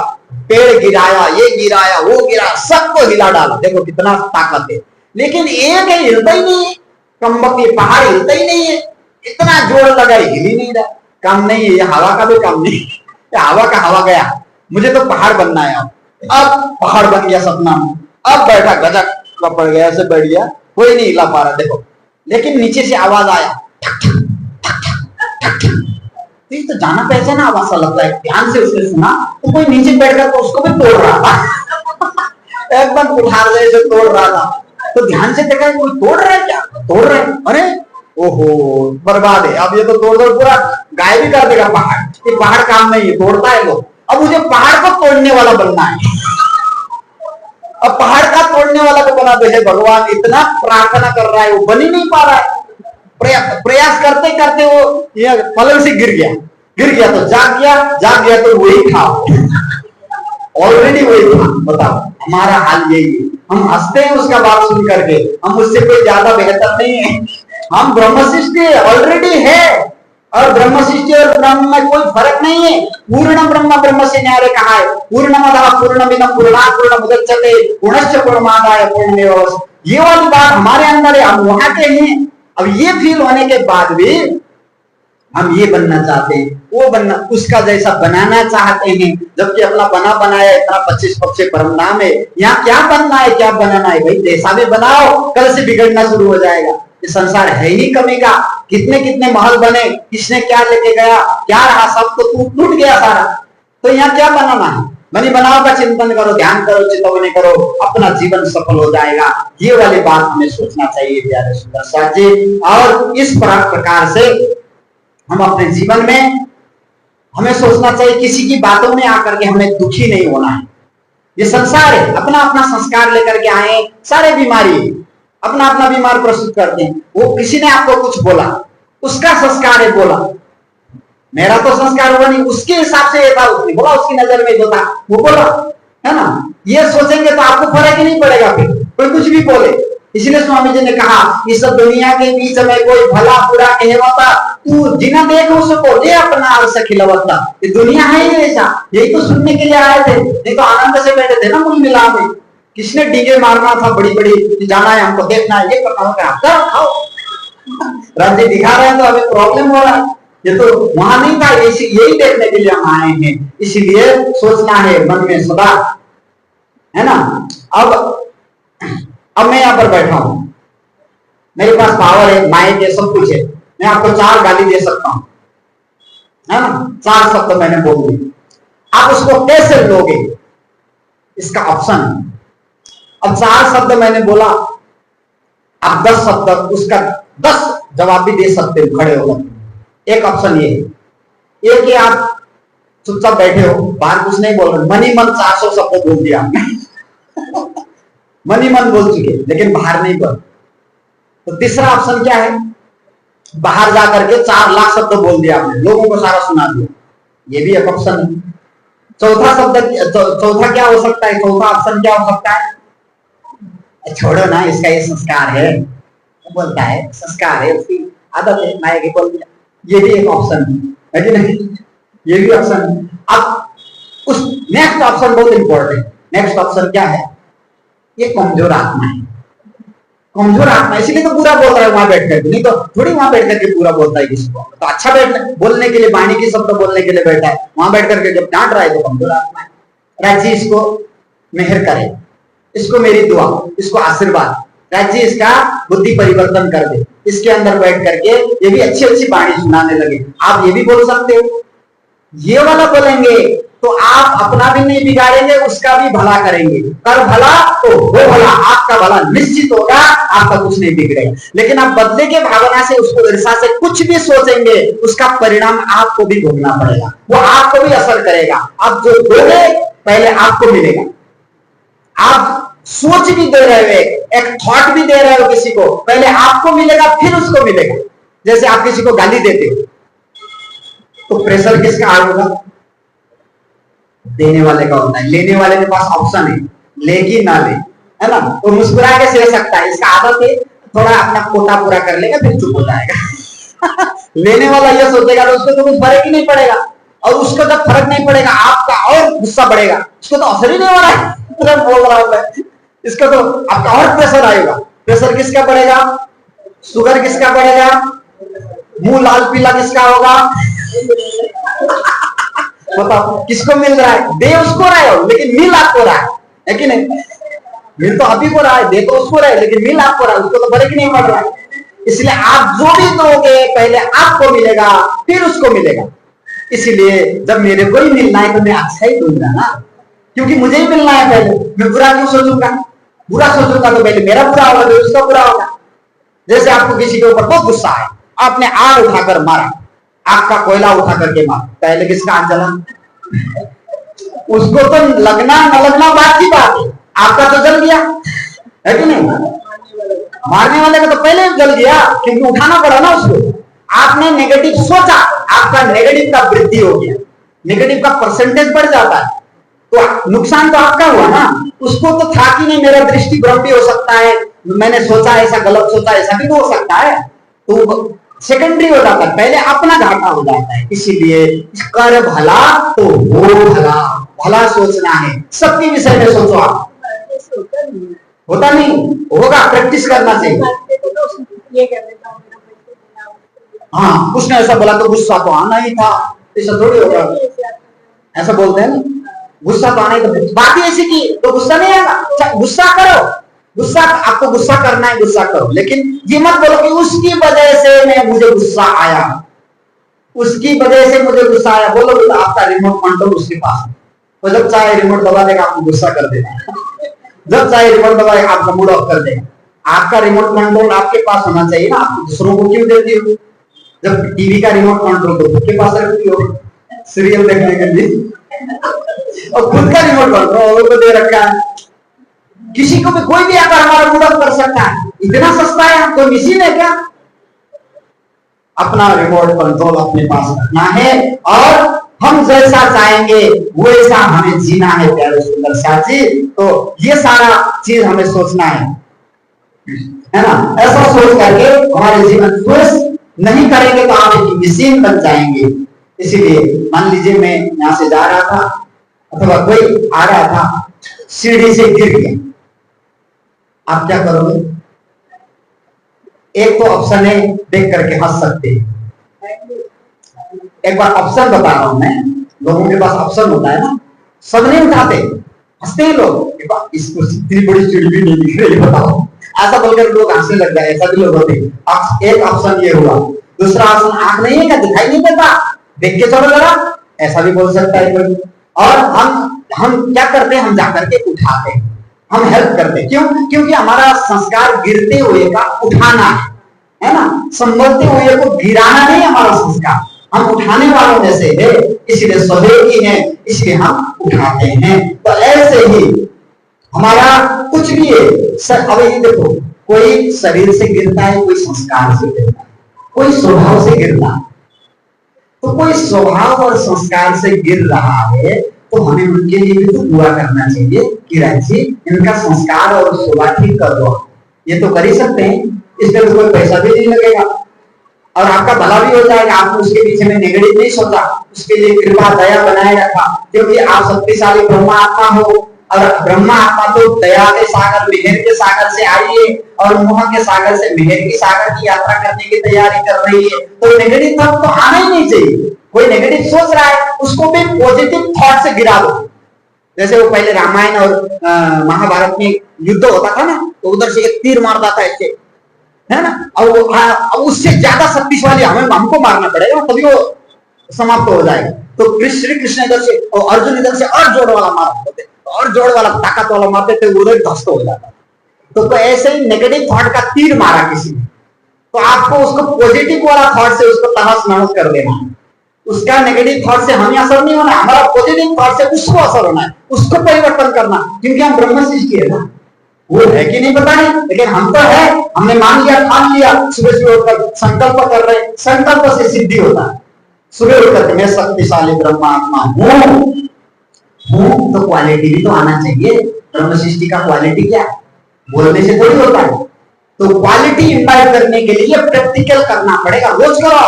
पेड़ गिराया, ये गिराया, वो गिराया, सबको हिला डाला। देखो कितना ताकत है, लेकिन एक है हिलता ही नहीं है, कमबख्त पहाड़ हिलता ही नहीं है, इतना जोर लगा हिल ही नहीं रहा। काम नहीं है, ये हवा का भी काम नहीं है, हवा का हवा गया, मुझे तो पहाड़ बनना है। अब पहाड़ बन गया सपना में, अब बैठा गजब पड़ गया, ऐसे बैठ गया, कोई नहीं हिला पा रहा। देखो लेकिन नीचे से आवाज आया, ठक ठक ठक ठक ठक ठक। तो जाना पहचाना आवाज सा लगता है, ध्यान से उसने सुना तो कोई नीचे बैठकर तो उसको भी तोड़ रहा था। एकदम कुठार जैसे तोड़ रहा था। तो ध्यान से देखा कोई तोड़ रहा है, क्या तोड़ रहा है, अरे ओहो बर्बाद है, अब ये तो तोड़ दो पूरा गायब भी कर देगा पहाड़। ये पहाड़ काम नहीं है, तोड़ता है लोग। अब मुझे पहाड़ को तोड़ने वाला बनना है, अब पहाड़ का तोड़ने वाला को बना दो। है भगवान, इतना प्रार्थना कर रहा है, वो बन ही नहीं पा रहा है। प्रयास करते करते वो ये पलंग से गिर गया तो जाग गया तो वही था, ऑलरेडी वही था। बताओ हमारा हाल यही है, हम हंसते हैं उसका बात सुन करके, हम उससे कोई ज्यादा बेहतर नहीं है, हम ब्रह्म सृष्टि ऑलरेडी है। और ब्रह्म सृष्टि और ब्रह्म में कोई फर्क नहीं है। पूर्ण ब्रह्म ब्रह्म से न्यारे कहा है, पूर्णमदः पूर्णमिदं पूर्णात् पूर्णमुदच्यते पूर्णश्च पूर्णमादाय पूर्णमेवावशिष्यते। ये वाली बात हमारे अंदर है, हम वहां के हैं। अब ये फील होने के बाद भी हम ये बनना चाहते हैं, वो बनना उसका जैसा बनाना चाहते हैं, जबकि अपना बना बनाया इतना 25 पक्षे परम नाम है। यहाँ क्या बनना है, क्या बनाना है भाई, जैसा भी बनाओ कल से बिगड़ना शुरू हो जाएगा। ये संसार है ही कमी का, कितने कितने महल बने, किसने क्या लेके गया, क्या रहा, सब तो टूट गया सारा। तो यहाँ क्या बनाना है, बनी बनाओ का चिंतन करो, ध्यान करो, चिंतन करो, अपना जीवन सफल हो जाएगा। ये वाली बात हमें सोचना चाहिए प्यारे सुंदर साथ जी। और इस प्रकार से हम अपने जीवन में हमें सोचना चाहिए, किसी की बातों में आकर के हमें दुखी नहीं होना है। ये संसार है, अपना अपना संस्कार लेकर के आए, सारे बीमारी अपना अपना बीमार प्रस्तुत करते हैं। वो किसी ने आपको कुछ बोला, उसका संस्कार है, बोला मेरा तो संस्कार हुआ नहीं, उसके हिसाब से ये था, उसने बोला, उसकी नजर में जो था वो बोला, है ना। ये सोचेंगे तो आपको फर्क ही नहीं पड़ेगा, फिर कोई कुछ भी बोले। इसलिए स्वामी जी ने कहा, इस दुनिया के बीच में कोई भला बुरा कहवाता, तू जिना देख उसको ले अपना अर्श खिलवता। ये दुनिया है ही ऐसा, यही तो सुनने के लिए आए थे, नहीं तो आनंद से बैठे थे ना मुझ मिला में। किसने डीजे मारना था बड़ी बड़ी, जाना है हमको, देखना है, ये करना होगा, खाओ राज्य दिखा रहे हैं तो हमें प्रॉब्लम हो रहा है। ये तो वहां नहीं था, यही देखने के लिए हम आए हैं। इसलिए सोचना है मन में सदा, है ना। अब मैं यहाँ पर बैठा हूं, मेरे पास पावर है, माइक है, सब कुछ है, मैं आपको 4 गाली दे सकता हूं, है ना। 4 शब्द मैंने बोल दिए, आप उसको कैसे लोगे, इसका ऑप्शन है। अब 4 शब्द मैंने बोला, आप 10 शब्द उसका 10 जवाब भी दे सकते हो खड़े होकर। एक ऑप्शन ये है, एक ही आप चुपचाप बैठे हो, बाहर कुछ नहीं बोल रहे, मन ही मन 400 शब्द बोल दिया आपने मन ही मन बोल चुके, लेकिन बाहर नहीं बोल। तो तीसरा ऑप्शन क्या है, बाहर जाकर के 4 लाख शब्द बोल दिया आपने, लोगों को सारा सुना दिया, ये भी एक ऑप्शन है। चौथा क्या हो सकता है, चौथा ऑप्शन क्या हो सकता है, छोड़ो ना, इसका ये संस्कार है, बोलता है संस्कार है, उसकी आदत है, माया बोल दिया, ये भी एक ऑप्शन है कि नहीं, ये भी ऑप्शन है। अब उस नेक्स्ट ऑप्शन बहुत इंपॉर्टेंट, नेक्स्ट ऑप्शन क्या है, ये कमजोर आत्मा है, कमजोर आत्मा, इसीलिए तो पूरा बोल रहा है वहां बैठ करके, नहीं तो थोड़ी वहां बैठ करके पूरा बोलता है किसी को। तो अच्छा बैठ बोलने के लिए, वाणी के शब्द बोलने के लिए बैठा है, वहां बैठ करके जब डांट रहा है तो कमजोर आत्मा है। राज्य इसको मेहर करे, इसको मेरी दुआ, इसको आशीर्वाद, राज्य इसका बुद्धि परिवर्तन कर दे, इसके अंदर बैठ करके ये भी अच्छी अच्छी वाणी सुनाने लगे। आप ये भी बोल सकते हो, ये वाला बोलेंगे तो आप अपना भी नहीं बिगाड़ेंगे, उसका भी भला करेंगे। कर भला तो हो भला, आपका भला निश्चित होगा, आपका कुछ नहीं बिगड़ेगा। लेकिन आप बदले के भावना से, उसको ईर्षा से कुछ भी सोचेंगे, उसका परिणाम आपको भी भोगना पड़ेगा, वो आपको भी असर करेगा। आप जो दोगे पहले आपको मिलेगा। आप सोच भी दे रहे हो, एक थॉट भी दे रहे हो किसी को, पहले आपको मिलेगा फिर उसको मिलेगा। जैसे आप किसी को गाली देते हो तो प्रेशर किसका आ होगा? देने वाले का होता है। लेने वाले के पास ऑप्शन है, ले कि ना ले, है ना? वो मुस्कुरा के सह सकता है, इसका आदत है, थोड़ा अपना कोटा पूरा कर लेगा फिर चुप हो जाएगा। लेने वाला ये सोचेगा तो उसको तो कुछ फर्क ही नहीं पड़ेगा, और उसको जब फर्क नहीं पड़ेगा आपका और गुस्सा बढ़ेगा, उसको तो असर ही नहीं हो रहा है। बोल रहा हूं मैं, इसका तो आपका और प्रेशर आएगा। प्रेशर किसका बढ़ेगा? शुगर किसका बढ़ेगा? मुंह लाल पीला किसका होगा? बताओ किसको मिल रहा है? दे उसको रहे हो लेकिन मिल आपको रहा है कि नहीं? मिल तो अभी को रहा है, दे तो उसको रहे लेकिन मिल आपको रहा है, उसको तो फर्क नहीं पड़ रहा है। इसलिए आप जो भी दोगे पहले आपको मिलेगा फिर उसको मिलेगा। इसलिए जब मेरे को ही मिलना है तो मैं अच्छा ही दूंगा ना, क्योंकि मुझे ही मिलना है। पहले मैं बुरा क्यों सोचूंगा? बुरा सोचूंगा तो पहले मेरा बुरा होगा फिर उसका बुरा होगा। जैसे आपको किसी के ऊपर बहुत गुस्सा है, आपने आग उठाकर मारा, आग का कोयला उठा करके मारा, पहले किसका आग जला? उसको तो लगना न लगना बात की बात है, आपका तो जल गया, है कि नहीं? मारने वाले का तो पहले जल गया, क्योंकि उठाना पड़ा ना उसको। आपने नेगेटिव सोचा, आपका नेगेटिव का वृद्धि हो गया, नेगेटिव का परसेंटेज बढ़ जाता है, तो नुकसान तो आपका हुआ ना। उसको तो था कि नहीं, मेरा दृष्टि भ्रम भी हो सकता है, मैंने सोचा ऐसा, गलत सोचा ऐसा भी हो सकता है, तो सेकेंडरी हो जाता है, पहले अपना घाटा हो जाता है। इसीलिए कर भला तो हो भला, भला सोचना है, सबके विषय में सोचो। आप होता नहीं होगा, प्रैक्टिस करना चाहिए। हाँ, उसने ऐसा बोला तो गुस्सा तो आना ही था, ऐसा थोड़ी होगा, ऐसा बोलते हैं ना, गुस्सा तो आना ही था, बात ही ऐसी की तो गुस्सा नहीं आएगा। गुस्सा करो, गुस्सा आपको गुस्सा करना है, गुस्सा करो, लेकिन ये मत बोलो कि उसकी वजह से मुझे गुस्सा आया, उसकी वजह से मुझे गुस्सा आया। बोलो तो आपका रिमोट कंट्रोल उसके पास है, तो जब चाहे रिमोट दबा देगा, आपको गुस्सा कर देगा, जब चाहे रिमोट दबाएगा आपका मूड ऑफ कर देगा। आपका रिमोट कंट्रोल आपके पास होना चाहिए ना, आप दूसरों को क्यों देती हो? जब टीवी का रिमोट कंट्रोल तो खुद के पास रखती हो सीरियल देखने के लिए, और खुद का रिमोट कंट्रोल को दे रखा है। किसी को भी, कोई भी आकर हमारा मूड ऑफ कर सकता है, इतना सस्ता है, कोई मशीन है क्या? अपना रिमोट कंट्रोल अपने पास रखना है, और हम जैसा चाहेंगे वैसा हमें जीना है। प्यारे सुंदर साथी, तो ये सारा चीज हमें सोचना है ना? ऐसा सोच करके हमारे जीवन खुश नहीं करेंगे तो आप एक मशीन बन जाएंगे। इसीलिए मान लीजिए मैं यहां से जा रहा था, अथवा कोई आ रहा था, सीढ़ी से गिर गया, आप क्या करोगे? एक तो ऑप्शन है, देख करके हंस सकते हैं। एक बार ऑप्शन बता रहा हूं मैं, लोगों के पास ऑप्शन होता है ना, सब नहीं उठाते, हंसते हैं लोग, इसको इतनी बड़ी सीढ़ी भी नहीं दिख रही, बताओ, ऐसा बोलकर लोग हंसने लग जाए, ऐसा भी लोग होते हैं। एक ऑप्शन ये हुआ। दूसरा ऑप्शन, आंख नहीं है क्या, दिखाई नहीं देता, देख के चलो जरा, ऐसा भी बोल सकता है कोई। और हम क्या करते हैं, हम जाकर के उठाते हैं, हम हेल्प करते हैं। क्यों? क्योंकि हमारा संस्कार गिरते हुए का उठाना है ना, संभलते हुए को गिराना नहीं हमारा संस्कार, हम उठाने वालों में से है, इसलिए सहयोगी है, इसलिए हम उठाते हैं। तो ऐसे ही हमारा कुछ भी है। अब ये देखो, कोई शरीर से गिरता है, कोई संस्कार से गिरता है, कोई स्वभाव से गिरता है। तो कोई स्वभाव और संस्कार से गिर रहा है तो हमें उनके लिए भी तो दुआ करना चाहिए कि राजी इनका संस्कार और स्वभाव ठीक कर दो। ये तो कर ही सकते हैं, इसमें तो कोई पैसा भी नहीं लगेगा और आपका भला भी हो जाएगा। आपने उसके पीछे में नेगेटिव नहीं सोचा, उसके लिए कृपा दया बनाए रखा, क्योंकि आप शक्तिशाली ब्रह्मा आत्मा हो, और ब्रह्मा आत्मा तो दया के सागर, मेहर के सागर से आई है, और मोह के सागर से मेहर के सागर की यात्रा करने की तैयारी कर रही है। तो नेगेटिव थॉट तो आना ही नहीं चाहिए। कोई नेगेटिव सोच रहा है, उसको भी पॉजिटिव थॉट से गिरा दो। जैसे वो पहले रामायण और महाभारत में युद्ध होता था ना, तो उधर से एक तीर मारता था ऐसे, है ना, और उससे ज्यादा शक्तिशाली हमको मारना पड़ेगा, तभी वो समाप्त हो जाएगा। तो श्री कृष्ण इधर से और अर्जुन इधर से और जोड़ वाला मारते थे, और जोड़ वाला ताकत वाला मारते थे, उधर ध्वस्त हो जाता। तो ऐसे ही नेगेटिव थॉट का तीर मारा किसी ने, तो आपको उसको पॉजिटिव वाला थॉट से उसको तहस नहस कर देना है। उसका नेगेटिव थॉट से हमें असर नहीं होना, हमारा पॉजिटिव थॉट से उसको असर होना है, उसको परिवर्तन करना, क्योंकि हम ब्रह्म सृष्टि है ना। वो है कि नहीं पता नहीं, लेकिन हम तो है, हमने मान लिया, ठान लिया, सुबह सुबह उठकर संकल्प कर रहे, संकल्प से सिद्धि होता है। सुबह उठकर मैं शक्तिशाली ब्रह्मात्मा हूं, तो क्वालिटी भी तो आना चाहिए। ब्रह्म सृष्टि का क्वालिटी क्या है? बोलने से थोड़ी होता है। तो क्वालिटी इंपायर करने के लिए प्रैक्टिकल करना पड़ेगा। रोज करो,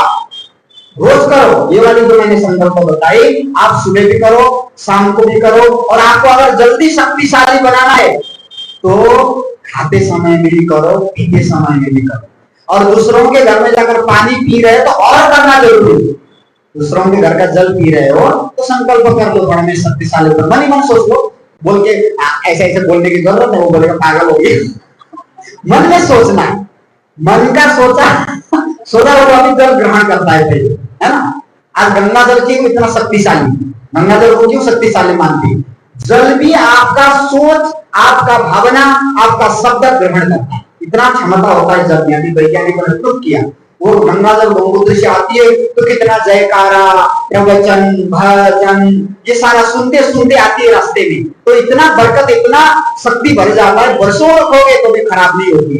रोज करो। ये वाली जो मैंने संकल्प बताई, आप सुबह भी करो, शाम को भी करो। और आपको अगर जल्दी शक्तिशाली बनाना है तो खाते समय में भी करो, पीते समय में भी करो। और दूसरों के घर में जाकर पानी पी रहे हो तो और करना जरूरी है। दूसरों के घर का जल पी रहे हो तो संकल्प कर लो, बड़ा में शक्तिशाली मन ही मन सोच लो। बोल के ऐसे ऐसे बोलने की जरूरत है, वो बोलेगा पागल हो गई। मन में सोचना है, मन का सोचा हुआ भी जल ग्रहण करता है ना। आज गंगा जल क्यों इतना शक्तिशाली, गंगा जल को क्यों शक्तिशाली मानती है? जल भी आपका सोच, आपका भावना, आपका शब्द ग्रहण करता है, इतना क्षमता होता है जल में। अभी वैज्ञानिकों ने प्रूव किया। वो गंगा जल ब्रह्मपुत्र से आती है तो कितना जयकारा, प्रवचन, भजन, ये सारा सुनते सुनते आती है रास्ते में, तो इतना बरकत, इतना शक्ति भर जाता है, वर्षों रखोगे तो भी खराब नहीं होती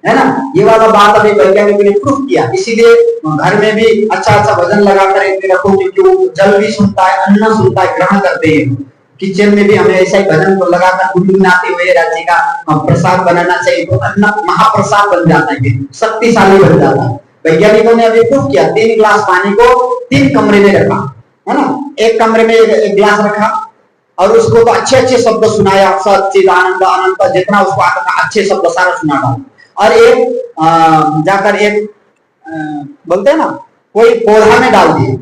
है ना। ये वाला बात अभी वैज्ञानिकों ने प्रूव किया। इसीलिए घर में भी अच्छा अच्छा भजन लगाकर रखो, क्योंकि वो जल भी सुनता है, अन्न सुनता है, ग्रहण करते हैं। किचन में भी हमें ऐसा ही भजन को लगाकर गुनगुनाते हुए राज्य का प्रसाद बनाना चाहिए, तो अन्न महाप्रसाद बन जाता है, शक्तिशाली बन जाता है। वैज्ञानिकों ने अभी प्रूव किया। 3 गिलास पानी को 3 कमरे में रखा, है ना। एक कमरे में एक गिलास रखा और उसको तो अच्छे अच्छे शब्द सुनाया, सच्चिद आनंद अनंत, जितना उसको आता था अच्छे शब्द सारा सुना डाला। और एक जाकर एक बोलते हैं ना, कोई पौधा में डाल दिए,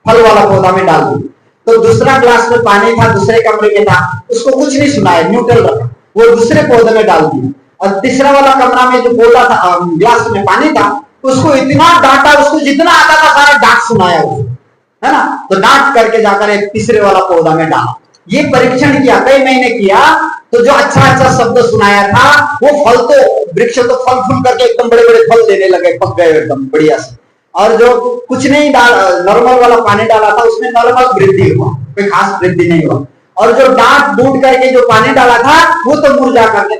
फल वाला पौधा में डाल दिए। तो दूसरा ग्लास में पानी था, दूसरे कमरे में था, उसको कुछ नहीं सुनाया, न्यूट्रल रखा, वो दूसरे पौधे में डाल दिया। और तीसरा वाला कमरा में जो पौधा था, ग्लास में पानी था, उसको इतना डांटा, उसको जितना आता था सारा डांट सुनाया उसको, है ना। तो डांट करके जाकर एक तीसरे वाला पौधा में डाला। ये परीक्षण किया, कई महीने किया। तो जो अच्छा अच्छा शब्द सुनाया था, वो फल तो वृक्ष तो फल फूल करके एकदम बड़े बड़े फल देने लगे, पक गए एकदम बढ़िया से। और जो कुछ नहीं नॉर्मल वाला पानी डाला था, उसमें नॉर्मल वृद्धि हुआ, कोई खास वृद्धि नहीं हुआ। और जो डांट डूट करके जो पानी डाला था, वो तो मुरझा करके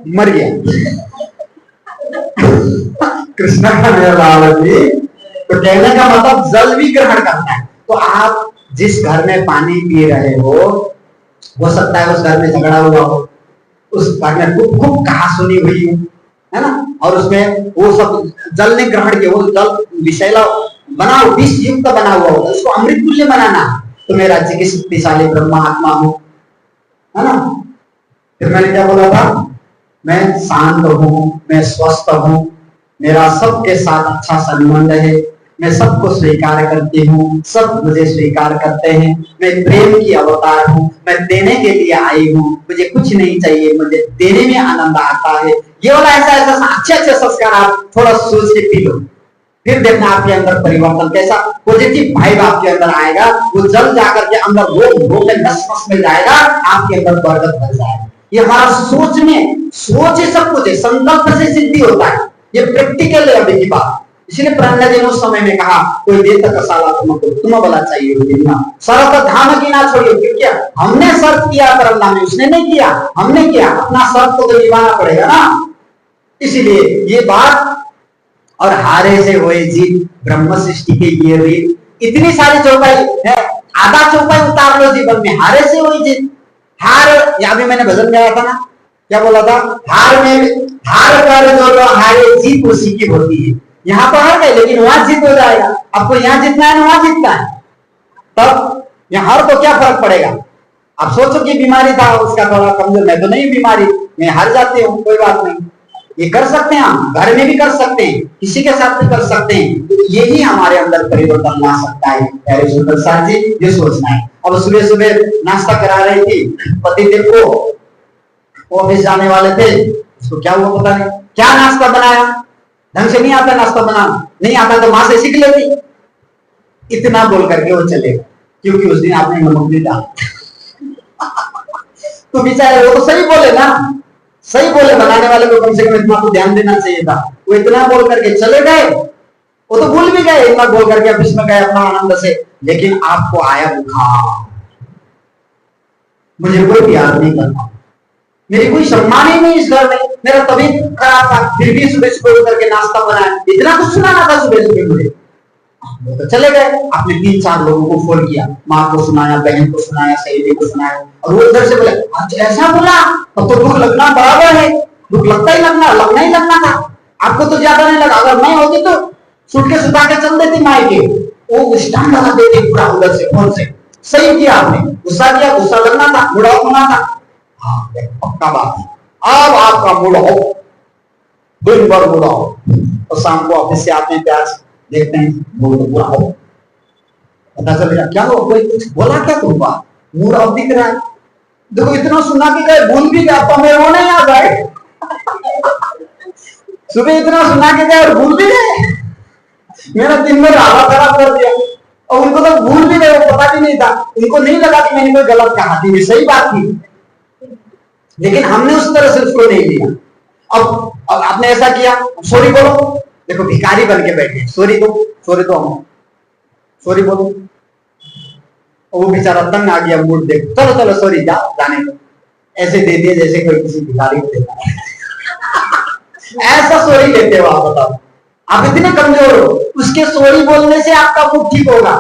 मर गया। कृष्ण का जी, तो कहने का मतलब जल भी ग्रहण करता है। तो आप जिस घर में पानी पी रहे हो सकता है उस घर में झगड़ा हुआ हो, उस घर में खूब कहा सुनी हुई है ना, और उसमें वो सब जल ने ग्रहण किया, वो जल विषैला बना, विष युक्त बना हुआ होगा, उसको अमृत तुल्य बनाना। तो मैं राज्य की शक्तिशाली ब्रह्मात्मा हूं, है ना। फिर मैंने क्या बोला था? मैं शांत हूं, मैं स्वस्थ हूं, मेरा सबके साथ अच्छा संबंध है, मैं सबको स्वीकार करती हूँ, सब मुझे स्वीकार करते हैं, मैं प्रेम की अवतार हूँ, मैं देने के लिए आई हूँ, मुझे कुछ नहीं चाहिए, मुझे देने में आनंद आता है। ये वाला ऐसा ऐसा अच्छे अच्छे संस्कार आप थोड़ा सोच के पी लो, फिर देखना आपके अंदर परिवर्तन कैसा पॉजिटिव वाइब आपके अंदर आएगा। वो जल जाकर के अंदर वो नस नस में जाएगा, आपके अंदर बरकत भर जाएगा। ये हमारा सोच में, सोच ही सब कुछ है, संकल्प से सिद्धि होता है। ये प्रैक्टिकल है अभी की बात। इसलिए प्रहलाद जी ने उस समय में कहा, कोई देर तक साला तुम भला चाहिए ना, शर्त धाम की ना छोड़िए। क्योंकि हमने शर्त किया करना में, उसने नहीं किया, हमने किया। अपना शर्त को तो निभाना पड़ेगा ना। इसीलिए ये बात, और हारे से होए जीत, ब्रह्म सृष्टि के ये रीत। इतनी सारी चौपाई है, आधा चौपाई उतार लो जीवन में, हारे से होए जीत। हार, यहाँ भी मैंने भजन गाया था ना, क्या बोला था? हार में हार कर जो हारे, जीत उसी की होती है। यहाँ पर हार गए, लेकिन वहां जीत हो जाएगा। आपको यहाँ जीतना है ना, वहां जीतना है, तब यहाँ हार तो क्या फर्क पड़ेगा। आप सोचो कि बीमारी था उसका थोड़ा कमजोर, मैं तो नहीं बीमारी, मैं हार जाती हूँ, कोई बात नहीं। ये कर सकते हैं हम, घर में भी कर सकते हैं, किसी के साथ भी कर सकते हैं। तो यही हमारे अंदर परिवर्तन ला सकता है। प्यारे सुंदर साथ जी, ये सोचना है। अब सुबह सुबह नाश्ता करा रही थी पतिदेव को, ऑफिस जाने वाले थे, उसको क्या हुआ पता नहीं, क्या नाश्ता बनाया, ढंग से नहीं आता नाश्ता बनाना, नहीं आता तो मां से सीख लेती। इतना बोल करके वो चलेगा, क्योंकि उस दिन आपने नमक नहीं डाला। तो बेचारे वो तो सही बोले ना, सही बोले, बनाने वाले को कम से कम इतना तो ध्यान देना चाहिए था। वो इतना बोल करके चले गए, वो तो भूल भी गए, इतना बोल करके ऑफिस में गए अपना आनंद से। लेकिन आपको आया बुखार, मुझे कोई प्यार नहीं करता, मेरी कोई सम्मान ही नहीं इस घर में, मेरा तबीयत खराब था, फिर भी सुबह सुबह उठ करके नाश्ता बनाया, इतना कुछ सुनाना था सुबह सुबह मुझे। वो तो चले गए, आपने 3-4 लोगों को फोन किया, माँ को सुनाया, बहन को सुनाया, सहेली को सुनाया, और वो इधर से बोले आज ऐसा बोला, तब तो दुख लगना बराबर है, दुख लगता ही लगना था। आपको तो ज्यादा नहीं लगा, अगर मैं होती तो सूटकेस उठा के चल देती माई के, वो स्टैंड लगा देती पूरा उधर से फोन से। सही किया आपने, गुस्सा किया, गुस्सा लगना था, मूड ऑफ होना था। हाँ पक्का बात है, अब आपका मूड ऑफ, दिन भर मूड ऑफ, और शाम को ऑफिस से आते हैं, प्यार देखते हैं मूड पूरा हो, पता चलेगा क्या हो, कोई कुछ बोला क्या तुमको, मूड ऑफ दिख रहा है। देखो इतना सुना के गए, भूल भी गया, तो मेरे रोने आ गए। सुबह इतना सुना के गए और भूल भी गए, मेरा दिन में हालत खराब कर दिया। और उनको तो भूल भी गए, पता भी नहीं था, उनको नहीं लगा कि मैंने कोई गलत कहा थी, सही बात थी, लेकिन हमने उस तरह से उसको नहीं लिया। अब आपने ऐसा किया, सॉरी बोलो, देखो भिखारी बन के बैठे, सॉरी दो, सॉरी बोलो। वो बेचारा तंग आ गया, मूड देख, चलो सॉरी जाने दो, ऐसे दे दिए जैसे कोई किसी भिखारी को देता है। ऐसा सॉरी लेते हो आप, बताओ आप इतने कमजोर हो, उसके सॉरी बोलने से आपका मूड ठीक होगा,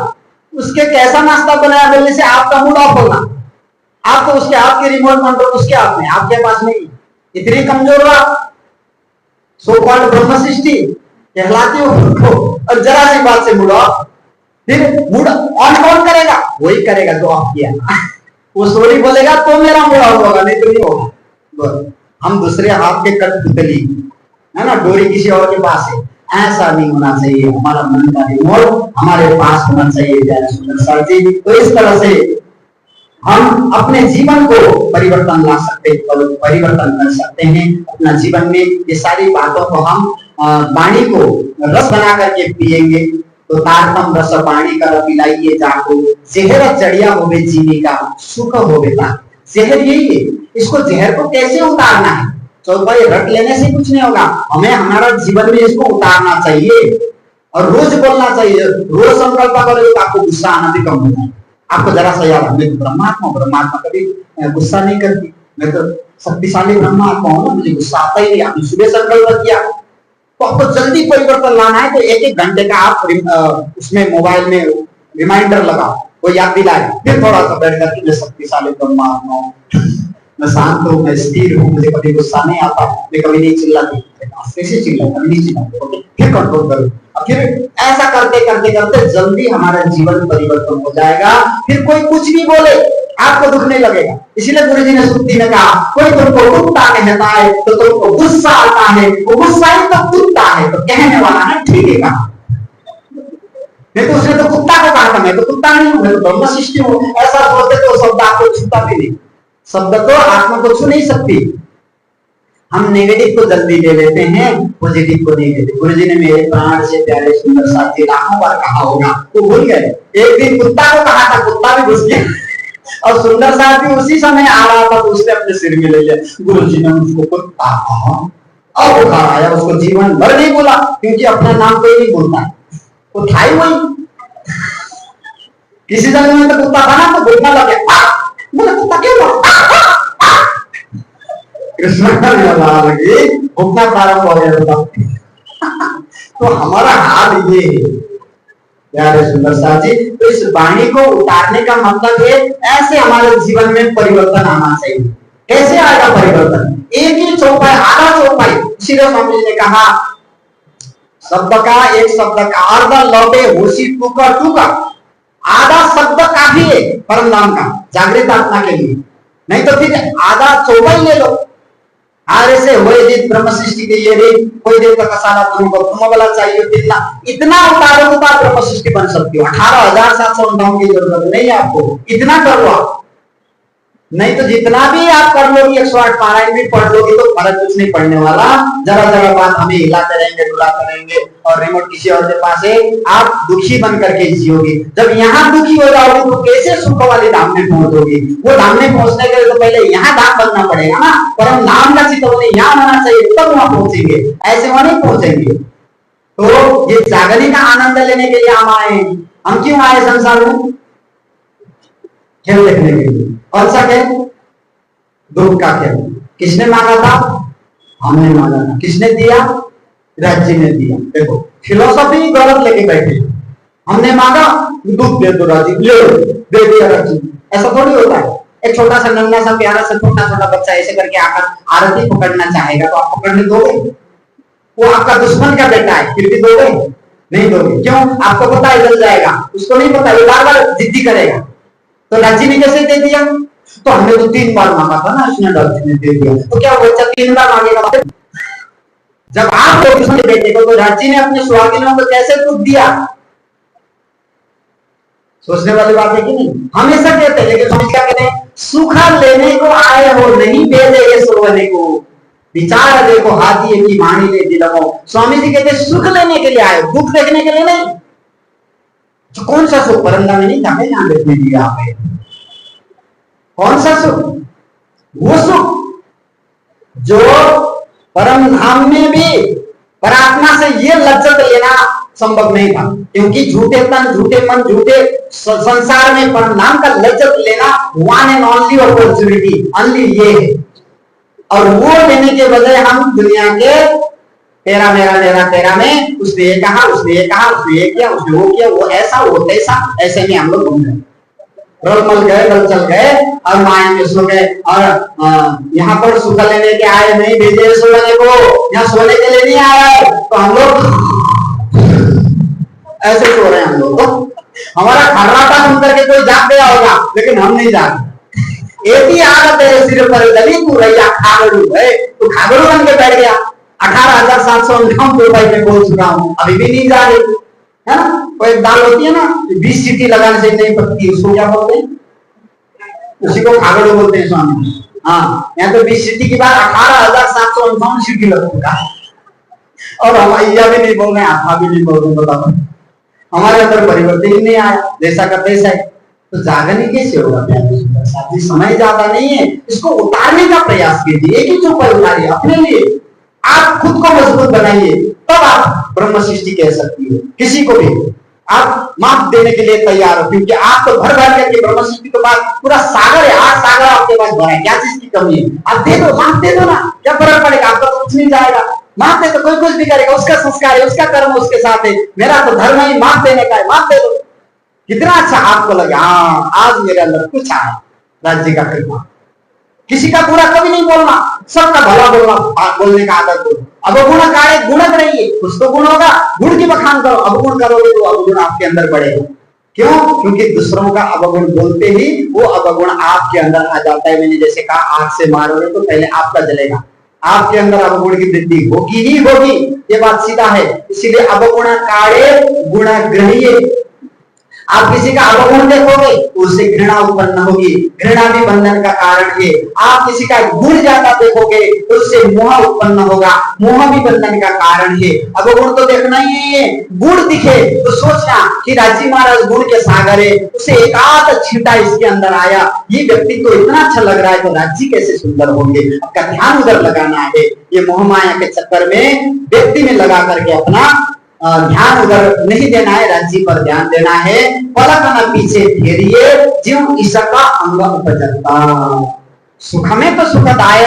उसके कैसा नाश्ता बनाया बोलने से आपका मूड ऑफ होगा। आप तो उसके हाथ के रिमोट कंट्रोल उसके हाथ में, आपके पास नहीं, इतनी कमजोर हो आप। सो कॉल्ड ब्रह्म सृष्टि कहलाती हो उनको, और जरा सी बात से मूड ऑफ, फिर मूड ऑन कौन करेगा, वही करेगा जो ऑफ किया। वो सॉरी बोलेगा तो मेरा मूड ऑफ होगा, नहीं तो नहीं होगा। हम दूसरे हाथ के कठपुतली है ना, डोरी किसी और के पास है, ऐसा नहीं होना चाहिए। हमारा मन का रिमोट हमारे पास होना चाहिए। जय सुंदर सर जी, तो इस तरह से हम अपने जीवन को परिवर्तन ला सकते, परिवर्तन कर सकते हैं अपना जीवन में। ये सारी बातों को हम वाणी को रस बना करके पिएंगे तो तारतम रस पानी का पिलाइए जाको, जहर चढ़िया होवे जीने का सुख होवे ता। जहर यही है, इसको जहर को कैसे उतारना है, चौपाई रट लेने से कुछ नहीं होगा, हमें हमारा जीवन में इसको उतारना चाहिए और रोज बोलना चाहिए। रोज संकल्प करोगे तो आपको गुस्सा आना भी कम हो जाए। आपको जरा सा याद, मैं तो ब्रह्मात्मा कभी गुस्सा नहीं करती, मैं तो शक्तिशाली ब्रह्मात्मा हूं ना, मुझे गुस्सा आता ही नहीं। आपने सुबह संकल्प किया तो आपको जल्दी परिवर्तन लाना है, तो 1-1 घंटे का आप उसमें मोबाइल में रिमाइंडर लगाओ, वो याद दिलाए, फिर थोड़ा सा बैठ करके मैं शक्तिशाली ब्रह्मात्मा हूं, मैं शांत हूं, मैं स्थिर हूं, मुझे कभी गुस्सा नहीं आता, मैं कभी नहीं चिल्लाती, कैसे चिल्लाता, कभी नहीं चिल्लाती, ओके, फिर कंट्रोल करो। फिर ऐसा करते करते करते जल्दी हमारा जीवन परिवर्तन हो जाएगा। फिर कोई कुछ भी बोले आपको दुख नहीं लगेगा। इसीलिए गुरु जी ने सुक्ति में कहा, कोई तुमको कुत्ता कहता है तो तुमको गुस्सा आता है, वो गुस्सा ही तो कुत्ता है, तो कहने वाला है ठीक है कहा, नहीं तो उसने तो कुत्ता को कहा था, मैं तो कुत्ता नहीं हूं, मैं तो ब्रह्म सृष्टि हूं। ऐसा बोलते तो शब्द आपको छूता भी नहीं, शब्द तो आत्मा को छू नहीं सकती। हम नेगेटिव को जल्दी ले लेते हैं, पॉजिटिव को नहीं लेते। गुरु जी ने मेरे प्राण से प्यारे सुंदर साथी लाखों बार कहा होगा, तो भूल गए। एक दिन कुत्ता को कहा था, कुत्ता भी घुस गया, और सुंदर साथी उसी समय आ रहा था तो उसने अपने सिर में ले लिया। गुरु जी ने उसको कुत्ता कहा, अब बुखार आया, उसको जीवन भर नहीं बोला, क्योंकि अपना नाम कोई नहीं बोलता, वो था ही वही। किसी जगह में तो कुत्ता था ना, तो बोलना लगे, बोला कुत्ता क्यों बोला, कृष्ण घुटना प्रारंभ हो गया था। तो हमारा हाल ये है प्यारे सुंदर साथ जी। तो इस वाणी को उतारने का मतलब है ऐसे हमारे जीवन में परिवर्तन आना चाहिए। कैसे आएगा परिवर्तन? एक ही चौपाई, आधा चौपाई। इसीलिए स्वामी जी ने कहा शब्द का, एक शब्द का अर्ध लौटे होशी टूका टूका, आधा शब्द काफी है परम नाम का जागृत आत्मा के लिए, नहीं तो फिर आधा चौपाई ले लो। आरे से होए जीत ब्रह्म सृष्टि के ये रे कोई देव का कसाना तुमको तुम वाला चाहिए, इतना उतारो तो आप ब्रह्म सृष्टि बन सकती हो। 18,759 की जरूरत नहीं है आपको, इतना कर लो आप। नहीं तो जितना भी आप कर लोगे 108 पारायण भी पढ़ लोगे तो फर्क कुछ नहीं पड़ने वाला। जरा जरा बात हमें हिलाते रहेंगे डुलाते रहेंगे और रिमोट किसी और के पास है, आप दुखी बन करके जियोगे। जब यहाँ दुखी हो जाओगे तो कैसे सुख वाले धाम में पहुंचोगे? वो धाम में पहुंचने के लिए तो पहले यहाँ धाम बनना पड़ेगा ना। पर हम नाम का चितवन यहाँ होना चाहिए तब वहां पहुंचेंगे, ऐसे वहां नहीं पहुंचेंगे। तो ये जागने का आनंद लेने के लिए हम आए। हम क्यों आए संसार में? खेल देखने के लिए। कौन सा खेल? दुख का खेल। किसने मांगा था? हमने मांगा था। किसने दिया? राज्य ने दिया। देखो फिलोसफी गलत लेके बैठे। हमने मांगा दुख दे दो राज्य, ले दे दिया राज्य। ऐसा थोड़ी होता है। एक छोटा सा नन्हा सा प्यारा सा छोटा छोटा बच्चा ऐसे करके आकर आरती पकड़ना चाहेगा तो आप पकड़ने दोगे? वो आपका दुश्मन का बेटा है फिर भी दोगे? नहीं दोगे। क्यों? आपको पता है जल जाएगा, उसको नहीं पता, वो बार बार जिद्दी करेगा। तो राज्य ने कैसे दे दिया? तो हमने तो 3 बार मांगा था ना, इसने राज्य ने दे दिया। तो क्या बच्चा 3 बार मांगेगा? जब आप दुश्मन के बेटे को तो राज्य ने अपने सुहागिनों को कैसे दुख दिया? सोचने वाली बात है कि नहीं? हमेशा कहते हैं, लेकिन हम क्या कहते हैं? सुख लेने को आए हो, नहीं भेजे सोने को। विचार देखो हाथी की वाणी ले दिलमो। स्वामी जी कहते सुख लेने के लिए आए, दुख देखने के लिए नहीं। तो कौन सा सुख? परंदा में नहीं था यहाँ देखने दिया आपने। कौन सा सुख? वो सुख जो परम धाम में भी परात्मा से ये लज्जत लेना संभव नहीं था, क्योंकि झूठे तन झूठे मन झूठे संसार में परम धाम का लज्जत लेना one and only opportunity only ये है। और वो लेने के बजाय हम दुनिया के तेरा मेरा मेरा तेरा में उसने ये कहा उसने ये कहा उसने ये किया उसने वो किया, वो ऐसा वो तैसा, ऐसे में हम लोग घूम रहे, रल गए रल चल गए और माया में सो गए। और यहाँ पर सुख लेने के आए नहीं, भेजे सोने को, यहाँ सोने के लिए नहीं आया तो हम लोग ऐसे सो रहे हैं। हम लोग तो हमारा खर्राटा सुन करके कोई जाग गया होगा, लेकिन हम नहीं जागे। एक ही आग तेरे सिर पर दली तू रैया खागड़ू है, तो खागड़ू बन के बैठ गया। 18,759 रुपए में बोल चुका हूँ, अभी भी नहीं जा रही है ना। कोई एक दाल होती है ना 20 सीटी लगाने से नहीं पकती, उसको क्या बोलते हैं? उसी को खागड़ू बोलते हैं स्वामी। हाँ, यहाँ तो 20 सीटी की बात 18,759 सीटी लग चुका और हम यह भी नहीं बोल रहे, आत्मा भी नहीं बोल रहे। बताओ हमारे अंदर परिवर्तन ही नहीं आया, जैसा का तैसा है। तो जागने कैसे होगा? साथी समय ज्यादा नहीं है, इसको उतारने का प्रयास कीजिए। एक ही चौपाई उतारिए अपने लिए, आप खुद को मजबूत बनाइए, तब आप ब्रह्म सृष्टि कह सकती है। किसी को भी आप माफ देने के लिए तैयार हो, क्योंकि आप तो भर भर करके ब्रह्म सृष्टि के बाद पूरा सागर है, 8 सागर आपके पास भरा है। क्या चीज की कमी है? आप दे दो, माफ दे दो ना, क्या फर्क पड़ेगा? आपका तो कुछ नहीं जाएगा। माफ दे तो कोई कुछ भी करेगा, उसका संस्कार है, उसका कर्म उसके साथ है। मेरा तो धर्म ही माफ देने का है, माफ दे दो। कितना अच्छा आपको लगे, हाँ आज मेरे अंदर कुछ आया, राज्य का कृपा। किसी का बुरा कभी नहीं बोलना, सबका भला बोलना, बोलने का आदत दो। अवगुण काढ़े गुणक रहिए, कुछ तो गुण होगा, गुण की बखान करो। अवगुण करोगे तो अवगुण आपके अंदर बढ़ेगा। क्यों? क्योंकि दूसरों का अवगुण बोलते ही वो अवगुण आपके अंदर आ जाता है। मैंने जैसे कहा, आग से मारोगे तो पहले आपका जलेगा, आपके अंदर अवगुण की वृद्धि होगी ही होगी, ये बात सीधा है। इसीलिए अवगुण काढ़े गुण ग्रहिए। आप किसी का अवगुण देखोगे उससे घृणा उत्पन्न होगी, घृणा भी बंधन का कारण है। आप किसी का गुण ज्यादा देखोगे तो उससे मोह उत्पन्न होगा, मोह भी बंधन का कारण है। अवगुण तो देखना ही नहीं है, गुण दिखे तो सोचना कि राजी महाराज गुण के सागर है, उसे एक आध छींटा इसके अंदर आया, ये व्यक्ति तो इतना अच्छा लग रहा है, तो राज्य कैसे सुंदर होंगे। आपका ध्यान उधर लगाना है। ये मोह माया के चक्कर में व्यक्ति में लगा करके अपना ध्यान उधर नहीं देना है, राज्य पर ध्यान देना है। पलक न पीछे फेरिए, जीव इसका अंग उपजता। सुख में तो सुखदाय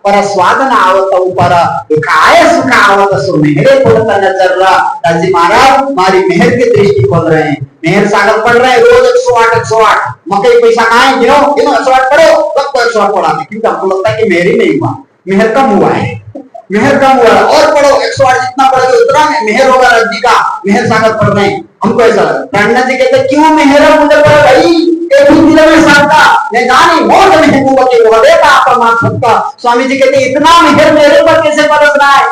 पर स्वाद न आवत ऊपर, दुखाय सुख आवत सो मेहरे पड़ता नजर। राज्य महाराज हमारी मेहर की दृष्टि खोल रहे हैं, मेहर सागर पढ़ रहे हैं रोज 108 मकई पैसा खाए गिनो 108 पढ़ो, सबको 108 पढ़ाते, क्योंकि हमको लगता है कि मेहर ही नहीं हुआ, मेहर कम हुआ है, मेहर कम हुआ है। और पढ़ो 108 जितना पढ़ोगे उतना मेहर होगा। राज्य का मेहर सागर पढ़ रहे हैं, हमको ऐसा लगा। प्रणनाथ जी कहते क्यों मेहर मुझे पढ़ो भाई, एक ही दिल में साधता मैं जानी मोर में महबूब के वदेता परमात्मा का। स्वामी जी कहते इतना मेहर मेरे पर कैसे बरस रहा है,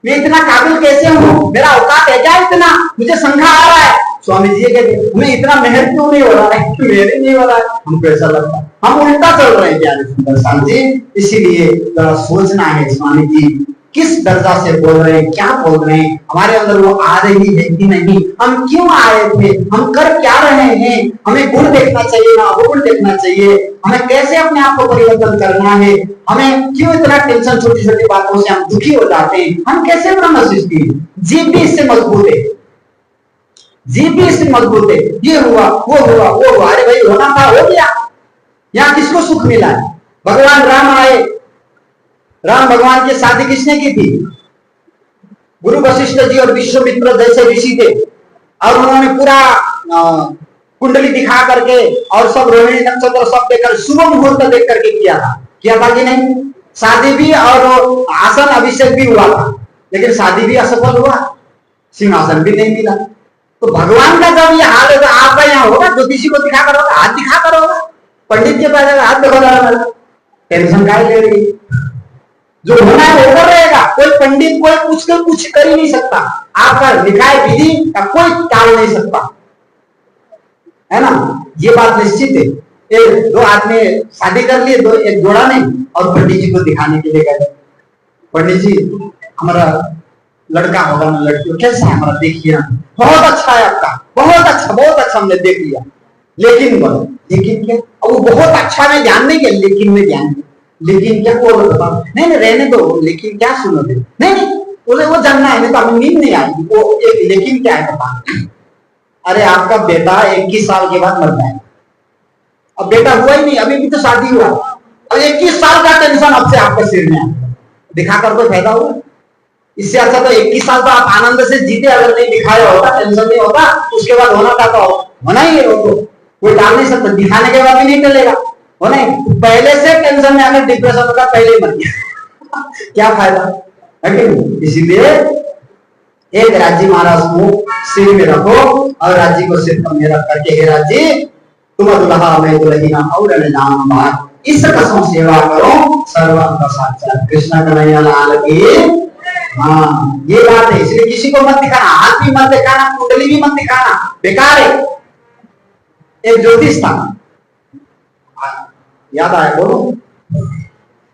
मैं इतना काबिल कैसे हूँ, मेरा औकात है क्या इतना, मुझे संख्या आ रहा है। स्वामी जी कहते मैं इतना मेहर क्यों नहीं हो रहा है, मेरे नहीं हो रहा है। हमको ऐसा लगता हम उल्टा चल रहे हैं प्यारे सुंदर साल जी। इसीलिए जरा सोचना है स्वामी जी, किस दर्जा से बोल रहे हैं, क्या बोल रहे हैं, हमारे अंदर वो आ रही है कि नहीं, हम क्यों आए थे, हम कर क्या रहे हैं, हमें गुण देखना चाहिए ना अवगुण देखना चाहिए, हमें कैसे अपने आप को परिवर्तन करना है, हमें क्यों इतना टेंशन, छोटी छोटी बातों से हम दुखी हो जाते हैं, हम कैसे ब्रह्म सृष्टि, जीव भी इससे मजबूत है, जीव भी इससे मजबूत है, ये हुआ वो हुआ वो हुआ, अरे भाई होना था हो गया, यहाँ किसको सुख मिला है, भगवान राम आए, राम भगवान की शादी किसने की थी, गुरु वशिष्ठ जी और विश्वामित्र जैसे ऋषि थे, और उन्होंने पूरा कुंडली दिखा करके और सब रोहिणी नक्षत्र सब देखकर शुभ मुहूर्त देख करके किया था कि नहीं, शादी भी और आसन अभिषेक भी हुआ था, लेकिन शादी भी असफल हुआ, सिंहासन भी नहीं मिला। तो भगवान का जब ये हाल है तो आपका यहाँ होगा, ज्योतिषी को दिखा कर होगा, हाथ दिखा कर होगा, पंडित के पास हाथ दिखा, टेंशन का ले रही, जो होना है होकर रहेगा, कोई पंडित कोई कुछ कर ही नहीं सकता, आपका लिखा है विधि का कोई टाल नहीं सकता, है ना, ये बात निश्चित है। एक दो आदमी शादी कर लिए, दो एक जोड़ा नहीं, और पंडित जी को दिखाने के लिए गए, पंडित जी हमारा लड़का होगा ना लड़की कैसा है हमारा देखिए, बहुत अच्छा है आपका, बहुत अच्छा हमने देख लिया, लेकिन बोलो लेकिन क्या, वो बहुत अच्छा में ध्यान नहीं गया, लेकिन में ध्यान गया, लेकिन क्या वो बता, नहीं रहने दो, लेकिन क्या सुनोगे, नहीं बोले वो जानना है, नहीं तो हमें नींद नहीं आएगी, वो एक लेकिन क्या है बता, अरे आपका बेटा 21 साल के बाद मर जाएगा, अब बेटा हुआ ही नहीं, अभी भी तो शादी हुआ, अब 21 साल का टेंशन अब से आपके सिर में है, दिखाकर कोई फायदा हुआ, इससे अच्छा तो 21 साल तो आप आनंद से जीते, अगर नहीं दिखाया होता, टेंशन नहीं होता, उसके बाद होना था तो होना ही है, वो तो कोई डाल नहीं सकता, दिखाने के बाद भी नहीं चलेगा, हो नहीं, पहले से टेंशन में आकर डिप्रेशन होगा, पहले ही मर गया क्या फायदा है कि, इसीलिए एक राज्य महाराज को सिर में रखो, और राज्य को सिर पर में रख करके, हे राज्य तुम दुल्हा मैं दुल्हनिया और नाम बात, इस कसम सेवा करो, सर्वम का साक्षात कृष्ण कन्हैया लाल की। हाँ ये बात है, इसलिए किसी को मत दिखाना, हाथ भी मत दिखाना, कुंडली भी मत दिखाना, बेकार है। एक ज्योतिष था, याद आया बोलो,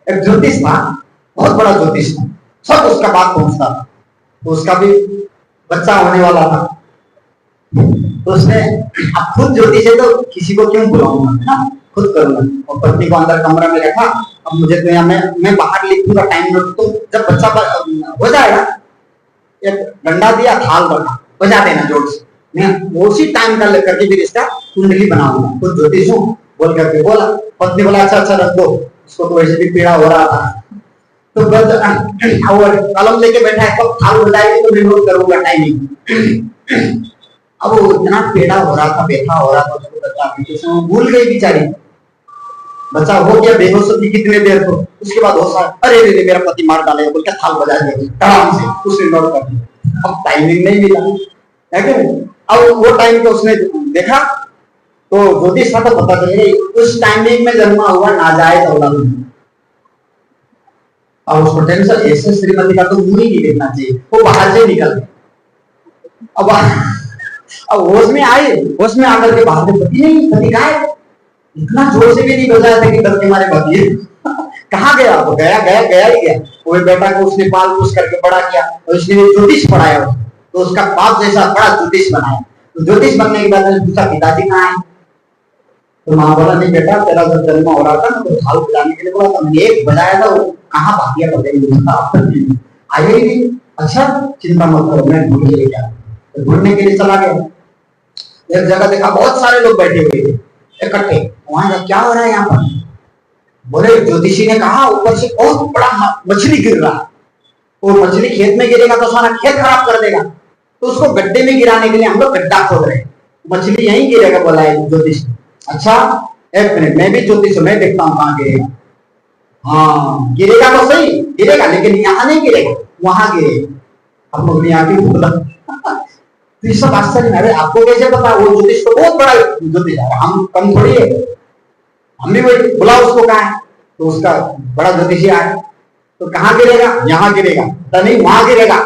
एक ज्योतिष था, बहुत बड़ा ज्योतिष था, सब उसका बात पहुंचता था, तो उसका भी बच्चा होने वाला था, तो उसने अब खुद ज्योतिष है तो किसी को क्यों बुलाऊंगा ना, खुद करूंगा, और पत्नी को अंदर कमरा में रखा, अब मुझे तो यहाँ मैं बाहर लिखूंगा टाइम नोट, तो जब बच्चा हो जाएगा, एक डंडा दिया, थाल रखा, बजा देना जोर से, मैं उसी टाइम का लेकर के फिर इसका कुंडली बनाऊंगा, खुद ज्योतिष हूँ बोल करके बोला, पत्नी बोला अच्छा रख दो, उसको तो वैसे भी पीड़ा हो रहा था, तो और कलम लेके बैठा है, कब थाल बजाएगी तो मैं नोट करूंगा टाइमिंग। अब वो इतना पेड़ा हो रहा था, व्यथा हो रहा था उसको, बच्चा भूल गई बेचारी, बच्चा हो गया बेहोश होती कितने देर को, उसके बाद होश आया, अरे रे मेरा पति मार डालेगा बोल के थाल बजा दिया आराम से, उसने नोट कर दिया, अब टाइमिंग नहीं मिला है क्या, अब वो टाइम तो उसने देखा, तो ज्योतिष था तो पता चलेगा उस टाइमिंग में जन्मा हुआ नाजायज औलाद, अब उसको टेंशन, ऐसे श्रीमती का तो मुंह ही नहीं देखना चाहिए, वो बाहर से निकल गए, अब होश में आए, होश में आकर के बाहर पति नहीं, पति कहा है, इतना जोर से भी नहीं बजाया था कि डर के मारे भागी कहाँ गया, वो गया ही गया, वो बेटा को उसने पाल पोस करके बड़ा किया, और उसने ज्योतिष पढ़ाया, तो उसका बाप जैसा बड़ा ज्योतिष बनाया, तो ज्योतिष बनने के बाद पूछा पिताजी कहाँ है, तो माँ बोला नहीं बेटा तेरा जब जन्म हो रहा था ना तो थाल बजाने के लिए बोला था, मैंने एक बजाया था, वो कहाँ भाग गया बताइए, आया ही नहीं, अच्छा चिंता मत करो मैं ढूंढ के गया, तो ढूंढने के लिए चला गया, एक जगह देखा बहुत सारे लोग बैठे हुए थे इकट्ठे, वहां क्या हो रहा है यहाँ पर, बोले ज्योतिषी ने कहा ऊपर से बहुत बड़ा मछली गिर रहा है, वो मछली खेत में गिरेगा तो सारा खेत खराब कर देगा, तो उसको गड्ढे में गिराने के लिए हम लोग गड्ढा खोद रहे हैं, मछली यहीं गिरेगा बोला है ज्योतिष। अच्छा एक मिनट मैं भी ज्योतिष मैं देखता हूँ कहाँ गिरेगा, हाँ गिरेगा तो सही गिरेगा, लेकिन यहाँ नहीं गिरेगा वहां गिरेगा, हम लोग यहाँ की बोला तो ये सब आश्चर्य में, अरे आपको कैसे पता, वो ज्योतिष तो बहुत बड़ा ज्योतिष है, हम कम थोड़ी है, हम भी वही बुला उसको कहा है, तो उसका बड़ा ज्योतिषी आया, तो कहाँ गिरेगा, यहाँ गिरेगा, तो नहीं वहां गिरेगा,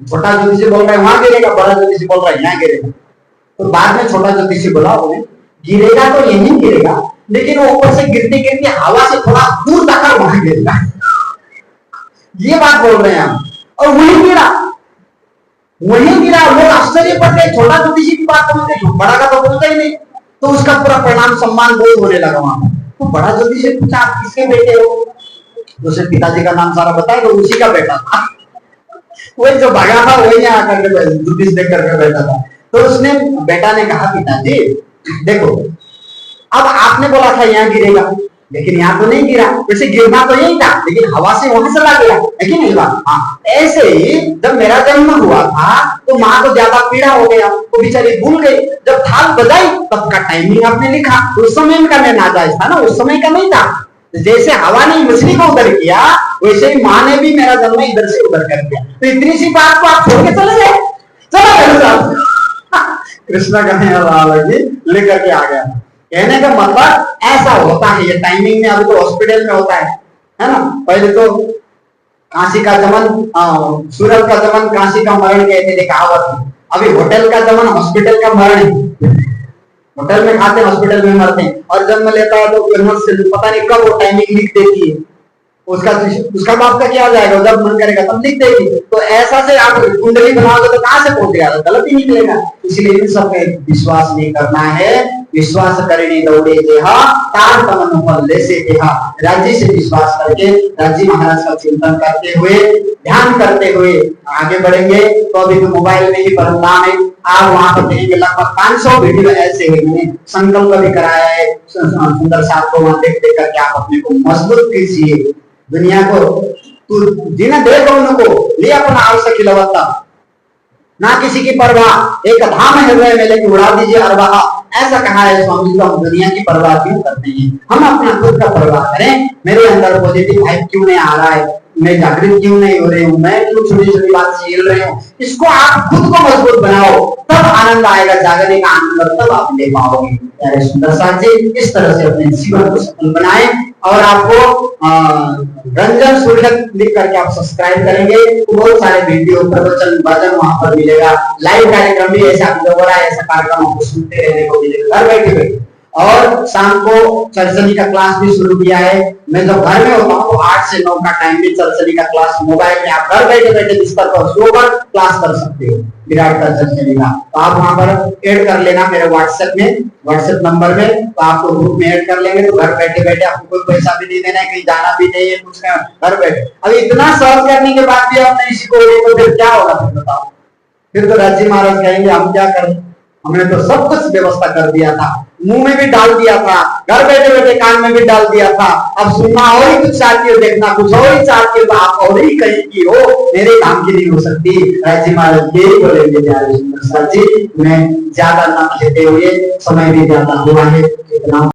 छोटा ज्योतिषी बोल रहा है वहां गिरेगा, बड़ा ज्योतिषी बोल रहा है यहाँ गिरेगा, तो बाद में छोटा ज्योतिषी बोला गिरेगा तो यहीं गिरेगा, लेकिन वो ऊपर से गिरते गिरते हवा से थोड़ा दूर तक वहां गिरता, ये बात बोल रहे हैं हम। और वहीं गिरा, लोग आश्चर्य पड़ गए, छोटा छोटी सी भी बात पहुंचते, बड़ा का तो पहुंचा ही नहीं, तो उसका पूरा परिणाम सम्मान बोध होने लगा वहां। तो बड़ा जल्दी से पूछा, आप किसके बेटे हो? उसे पिताजी का नाम सारा बताया, तो उसी का बेटा था, वही जो भागा था वही आकर के जुटिस देख करके बैठा था। तो उसने, बेटा ने कहा, पिताजी देखो, अब आपने बोला था यहाँ गिरेगा, लेकिन यहाँ तो नहीं गिरा, वैसे गिरना तो यही था, लेकिन हवा से वहां चला गया, है कि नहीं बात? हाँ, ऐसे ही जब मेरा जन्म हुआ था तो माँ को ज्यादा पीड़ा हो गया, वो बेचारी भूल गई, जब थाल बजाई तब का टाइमिंग आपने लिखा, उस समय का नाजायज था ना, उस समय का नहीं था। जैसे हवा ने मछली को उधर किया, वैसे ही माँ ने भी मेरा जन्म इधर से उधर कर दिया। तो इतनी सी बात को आप छोड़ के चले गए, चलो कृष्ण कन्हैया लेकर के आ गया। कहने का मतलब ऐसा होता है, ये टाइमिंग में। अभी तो हॉस्पिटल में होता है ना। पहले तो काशी का जमन, सूरत का जमन काशी का मरण कहते थे, कहावत। अभी होटल का जमन हॉस्पिटल का मरण है। होटल में खाते हैं, हॉस्पिटल में मरते हैं। और जन्म लेता है तो पता नहीं कब वो टाइमिंग लिख देती है, उसका बाप का क्या हो जाएगा, जब मन करेगा तब लिख देगी। तो ऐसा से आप कुंडली बनाओगे तो कहां से पहुंचेगा, गलत ही निकलेगा। इसलिए इन सब पे विश्वास नहीं करना है। विश्वास करने दौड़े जेहा तार तमन फल ले से देहा। राज्य से विश्वास करके राज्य महाराज का चिंतन करते हुए, ध्यान करते हुए आगे बढ़ेंगे। तो अभी तो मोबाइल में ही परिणाम है, आप वहां पर देखेंगे लगभग 500 वीडियो ऐसे हुए। मैंने संकल्प भी कराया है सुंदर साहब को, वहां देख देख करके आप अपने को मजबूत कीजिए। दुनिया को तू जिन्हें देखो उनको ले अपना आवश्यक खिलवता, ना किसी की परवाह, एक धाम हृदय में लेके उड़ा दीजिए अरवाह। ऐसा कहा है स्वामी जी। हम दुनिया की परवाह क्यों करते हैं, हम अपना खुद का परवाह करें। मेरे अंदर पॉजिटिव वाइब क्यों नहीं आ रहा है, मैं जागृत क्यों नहीं हो रही हूँ, मैं क्यों छोटी छोटी बात से हिल रही हूँ, इसको आप खुद को मजबूत बनाओ, तब आनंद आएगा, जागने का आनंद तब आप ले पाओगे। प्यारे सुंदर साथ जी, इस तरह से अपने जीवन को सफल बनाएं। और आपको रंजन सूर्य लिख करके आप सब्सक्राइब करेंगे तो बहुत सारे वीडियो, प्रवचन, भजन वहां पर मिलेगा। लाइव कार्यक्रम भी ऐसा हो रहा है, ऐसा कार्यक्रम आपको सुनते रहने को मिलेगा घर बैठे बैठे। और शाम को चर्चनी का क्लास भी शुरू किया है। मैं जब घर में होता हूँ तो 8 से 9 का टाइम में चर्चनी का क्लास मोबाइल में आप घर बैठे बैठे बिस्तर पर सोकर क्लास कर सकते हो, विराट का चर्चनी का। तो आप वहां पर ऐड कर लेना मेरे व्हाट्सएप में, व्हाट्सएप नंबर में, तो आपको ग्रुप में ऐड कर लेंगे। तो घर बैठे बैठे आपको कोई पैसा भी नहीं देना है, कहीं जाना भी नहीं है, कुछ घर बैठे। अब इतना सर्च करने के बाद भी आप नहीं सीखोगे तो फिर क्या होगा, फिर बताओ। फिर तो राज्य महाराज कहेंगे हम क्या करें, हमने तो सब कुछ व्यवस्था कर दिया था, मुंह में भी डाल दिया था, घर बैठे बैठे कान में भी डाल दिया था। अब सुनना और ही कुछ चाहती हो, देखना कुछ और ही चाहती हो, तो आप और ही कहीं की हो, मेरे काम की नहीं हो सकती। राज्य महाराज यही बोलेंगे प्यारे सुंदर साथ जी। मैं ज्यादा ना लेते हुए, समय भी ज्यादा हुआ है, इतना